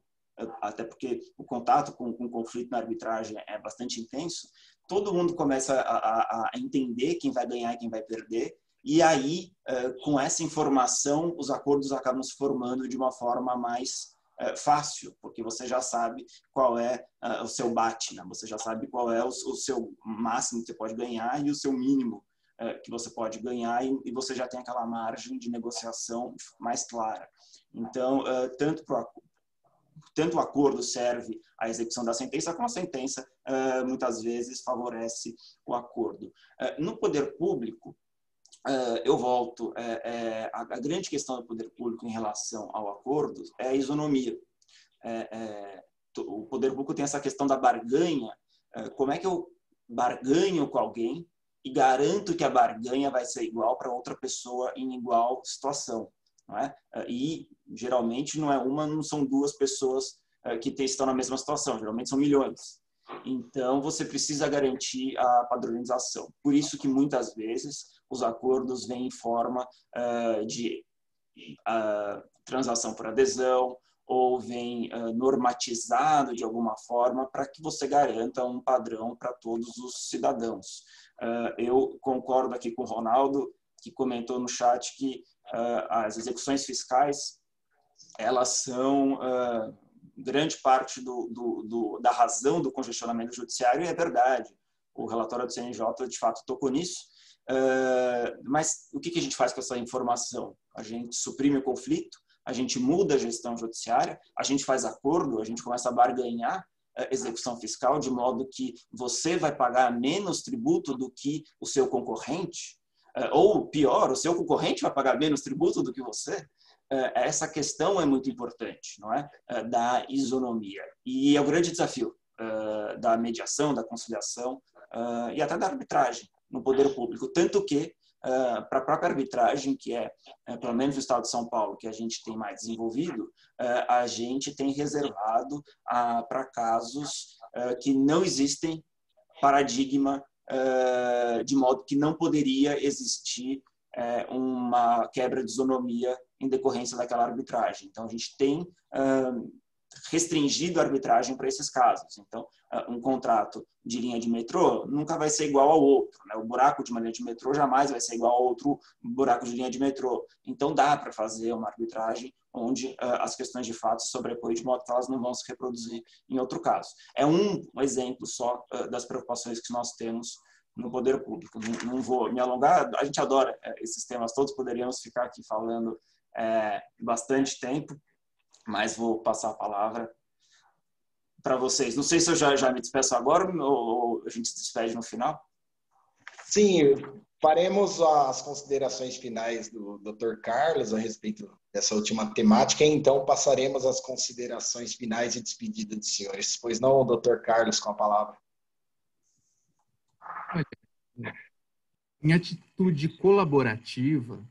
até porque o contato com o conflito na arbitragem é bastante intenso. Todo mundo começa a entender quem vai ganhar e quem vai perder. E aí, com essa informação, os acordos acabam se formando de uma forma mais fácil, porque você já sabe qual é o seu bate, né? Você já sabe qual é o seu máximo que você pode ganhar e o seu mínimo que você pode ganhar, e você já tem aquela margem de negociação mais clara. Então, tanto o acordo serve à execução da sentença, como a sentença muitas vezes favorece o acordo. No poder público, eu volto, a grande questão do poder público em relação ao acordo é a isonomia. O poder público tem essa questão da barganha. Como é que eu barganho com alguém e garanto que a barganha vai ser igual para outra pessoa em igual situação? Não é? E geralmente não são duas pessoas que estão na mesma situação, geralmente são milhões. Então você precisa garantir a padronização. Por isso que muitas vezes os acordos vêm em forma de transação por adesão, ou vem normatizado de alguma forma para que você garanta um padrão para todos os cidadãos. Eu concordo aqui com o Ronaldo, que comentou no chat que as execuções fiscais, elas são grande parte da razão do congestionamento judiciário, e é verdade. O relatório do CNJ, de fato, tocou nisso. Mas o que a gente faz com essa informação? A gente suprime o conflito, a gente muda a gestão judiciária, a gente faz acordo, a gente começa a barganhar execução fiscal, de modo que você vai pagar menos tributo do que o seu concorrente, ou pior, o seu concorrente vai pagar menos tributo do que você. Essa questão é muito importante, não é? Da isonomia. E é o grande desafio da mediação, da conciliação e até da arbitragem no poder público. Tanto que, para a própria arbitragem, que pelo menos no estado de São Paulo, que a gente tem mais desenvolvido, a gente tem reservado para casos que não existem paradigma, de modo que não poderia existir uma quebra de isonomia em decorrência daquela arbitragem. Então, a gente tem restringido a arbitragem para esses casos. Então, um contrato de linha de metrô nunca vai ser igual ao outro, né? O buraco de uma linha de metrô jamais vai ser igual ao outro buraco de linha de metrô. Então, dá para fazer uma arbitragem onde as questões de fato se sobrepõem de modo que elas não vão se reproduzir em outro caso. É um exemplo só das preocupações que nós temos no poder público. Não vou me alongar, a gente adora esses temas todos, poderíamos ficar aqui falando bastante tempo, mas vou passar a palavra para vocês. Não sei se eu já me despeço agora ou a gente se despede no final. Sim, faremos as considerações finais do Dr. Carlos a respeito dessa última temática, e então passaremos às considerações finais e despedida dos senhores. Pois não, Dr. Carlos, com a palavra. Em atitude colaborativa,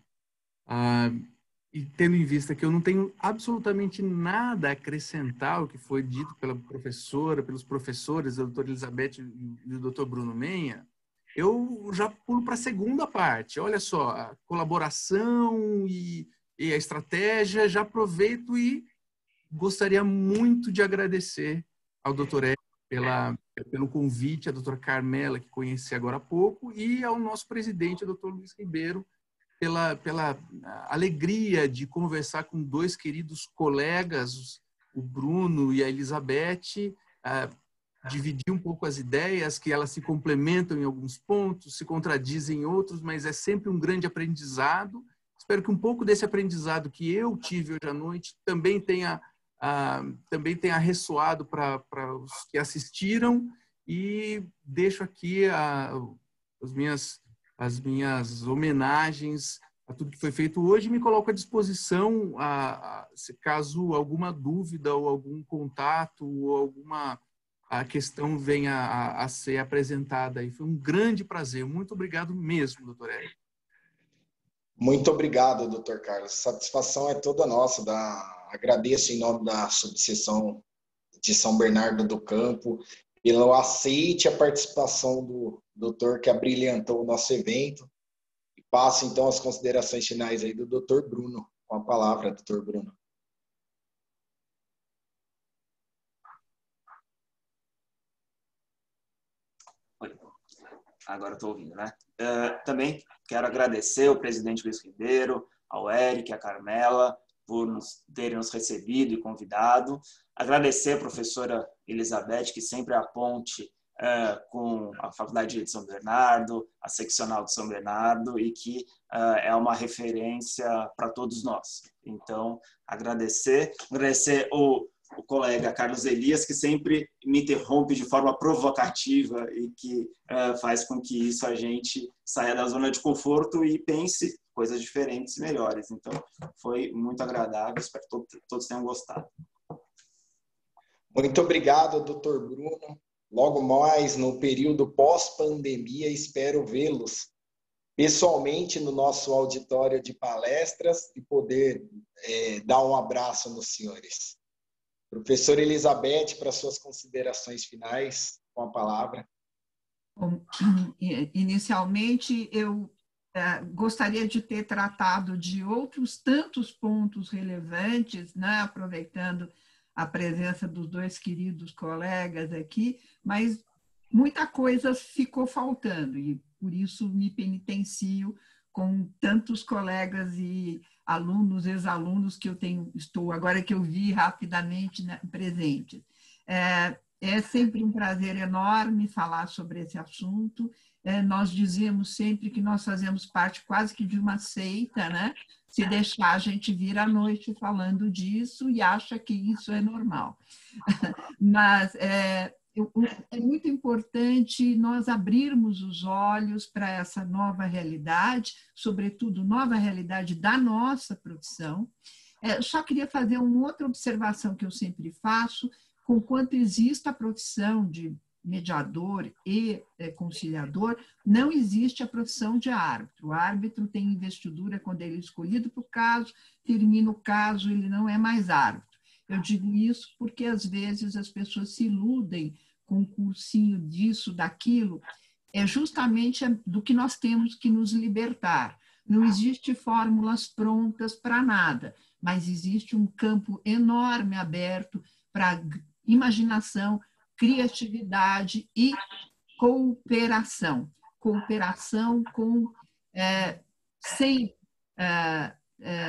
e tendo em vista que eu não tenho absolutamente nada a acrescentar ao que foi dito pela professora, pelos professores, a doutora Elizabeth e o doutor Bruno Menha, eu já pulo para a segunda parte. Olha só, a colaboração e a estratégia, já aproveito e gostaria muito de agradecer ao doutor Hélio pelo convite, a doutora Carmela, que conheci agora há pouco, e ao nosso presidente, o doutor Luiz Ribeiro, pela alegria de conversar com dois queridos colegas, o Bruno e a Elizabeth, dividir um pouco as ideias, que elas se complementam em alguns pontos, se contradizem em outros, mas é sempre um grande aprendizado. Espero que um pouco desse aprendizado que eu tive hoje à noite também tenha ressoado para os que assistiram, e deixo aqui as minhas homenagens a tudo que foi feito hoje, e me coloco à disposição se caso alguma dúvida ou algum contato ou a questão venha a ser apresentada. E foi um grande prazer. Muito obrigado mesmo, doutor Érico. Muito obrigado, doutor Carlos. Satisfação é toda nossa. Agradeço em nome da subseção de São Bernardo do Campo pelo aceite a participação do doutor que abrilhantou o nosso evento. E passo, então, as considerações finais aí do doutor Bruno. Com a palavra, doutor Bruno. Agora estou ouvindo, né? Também quero agradecer ao presidente Luiz Ribeiro, ao Eric, à Carmela, por terem nos recebido e convidado. Agradecer a professora Elizabeth, que sempre é a ponte com a Faculdade de São Bernardo, a seccional de São Bernardo, e que é uma referência para todos nós. Então, agradecer o colega Carlos Elias, que sempre me interrompe de forma provocativa e que faz com que isso a gente saia da zona de conforto e pense coisas diferentes e melhores. Então, foi muito agradável, espero que todos tenham gostado. Muito obrigado, doutor Bruno. Logo mais, no período pós-pandemia, espero vê-los pessoalmente no nosso auditório de palestras e poder dar um abraço nos senhores. Professora Elizabeth, para suas considerações finais, com a palavra. Bom, inicialmente, eu gostaria de ter tratado de outros tantos pontos relevantes, né, aproveitando a presença dos dois queridos colegas aqui, mas muita coisa ficou faltando e por isso me penitencio com tantos colegas e alunos, ex-alunos que eu estou agora que eu vi rapidamente, né, presentes. É sempre um prazer enorme falar sobre esse assunto. Nós dizemos sempre que nós fazemos parte quase que de uma seita, né? Se deixar, a gente vira à noite falando disso e acha que isso é normal. Mas é muito importante nós abrirmos os olhos para essa nova realidade, sobretudo nova realidade da nossa profissão. Só queria fazer uma outra observação que eu sempre faço, conquanto existe a profissão de mediador e conciliador, não existe a profissão de árbitro. O árbitro tem investidura quando ele é escolhido para o caso, termina o caso, ele não é mais árbitro. Eu digo isso porque, às vezes, as pessoas se iludem com um cursinho disso, daquilo. É justamente do que nós temos que nos libertar. Não existe fórmulas prontas para nada, mas existe um campo enorme aberto para imaginação, criatividade e cooperação. Cooperação sem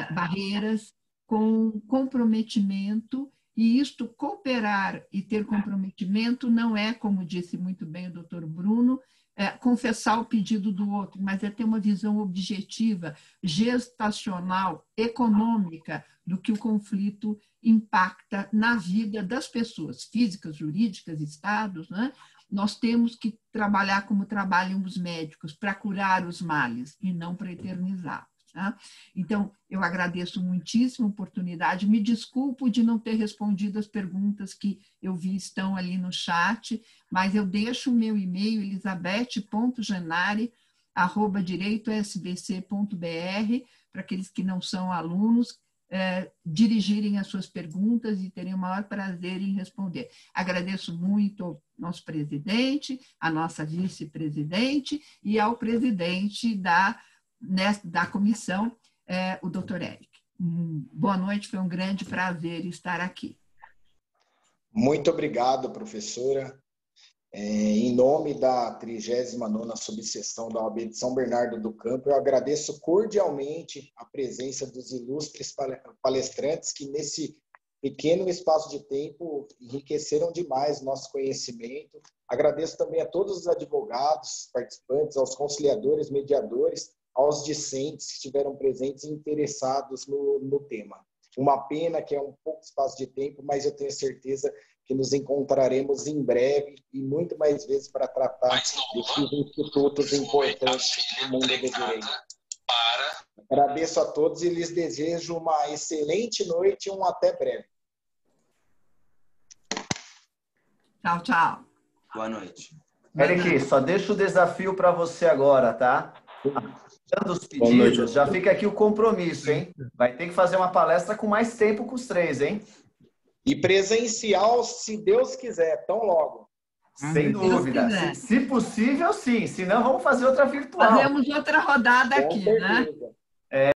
barreiras, com comprometimento, e isto, cooperar e ter comprometimento, não é, como disse muito bem o doutor Bruno, confessar o pedido do outro, mas é ter uma visão objetiva, gestacional, econômica, do que o conflito impacta na vida das pessoas, físicas, jurídicas, estados, né? Nós temos que trabalhar como trabalham os médicos, para curar os males e não para eternizar. Tá? Então, eu agradeço muitíssimo a oportunidade, me desculpo de não ter respondido as perguntas que eu vi estão ali no chat, mas eu deixo o meu e-mail, elisabeth.janari@direitosbc.br, para aqueles que não são alunos, dirigirem as suas perguntas e terem o maior prazer em responder. Agradeço muito ao nosso presidente, à nossa vice-presidente e ao presidente da comissão, o doutor Eric. Boa noite, foi um grande prazer estar aqui. Muito obrigado, professora. Em nome da 39ª subseção da OAB de São Bernardo do Campo, eu agradeço cordialmente a presença dos ilustres palestrantes que, nesse pequeno espaço de tempo, enriqueceram demais nosso conhecimento. Agradeço também a todos os advogados, participantes, aos conciliadores, mediadores, aos discentes que estiveram presentes e interessados no tema. Uma pena que é um pouco espaço de tempo, mas eu tenho certeza que nos encontraremos em breve e muito mais vezes para tratar desses institutos importantes do mundo do direito. Agradeço a todos e lhes desejo uma excelente noite e um até breve. Tchau, tchau. Boa noite. Eric, só deixo o desafio para você agora, tá? Dando os pedidos, já fica aqui o compromisso, hein? Vai ter que fazer uma palestra com mais tempo com os três, hein? E presencial, se Deus quiser, tão logo. Sem dúvida. Se possível, sim. Se não, vamos fazer outra virtual. Fazemos outra rodada aqui, né? certeza.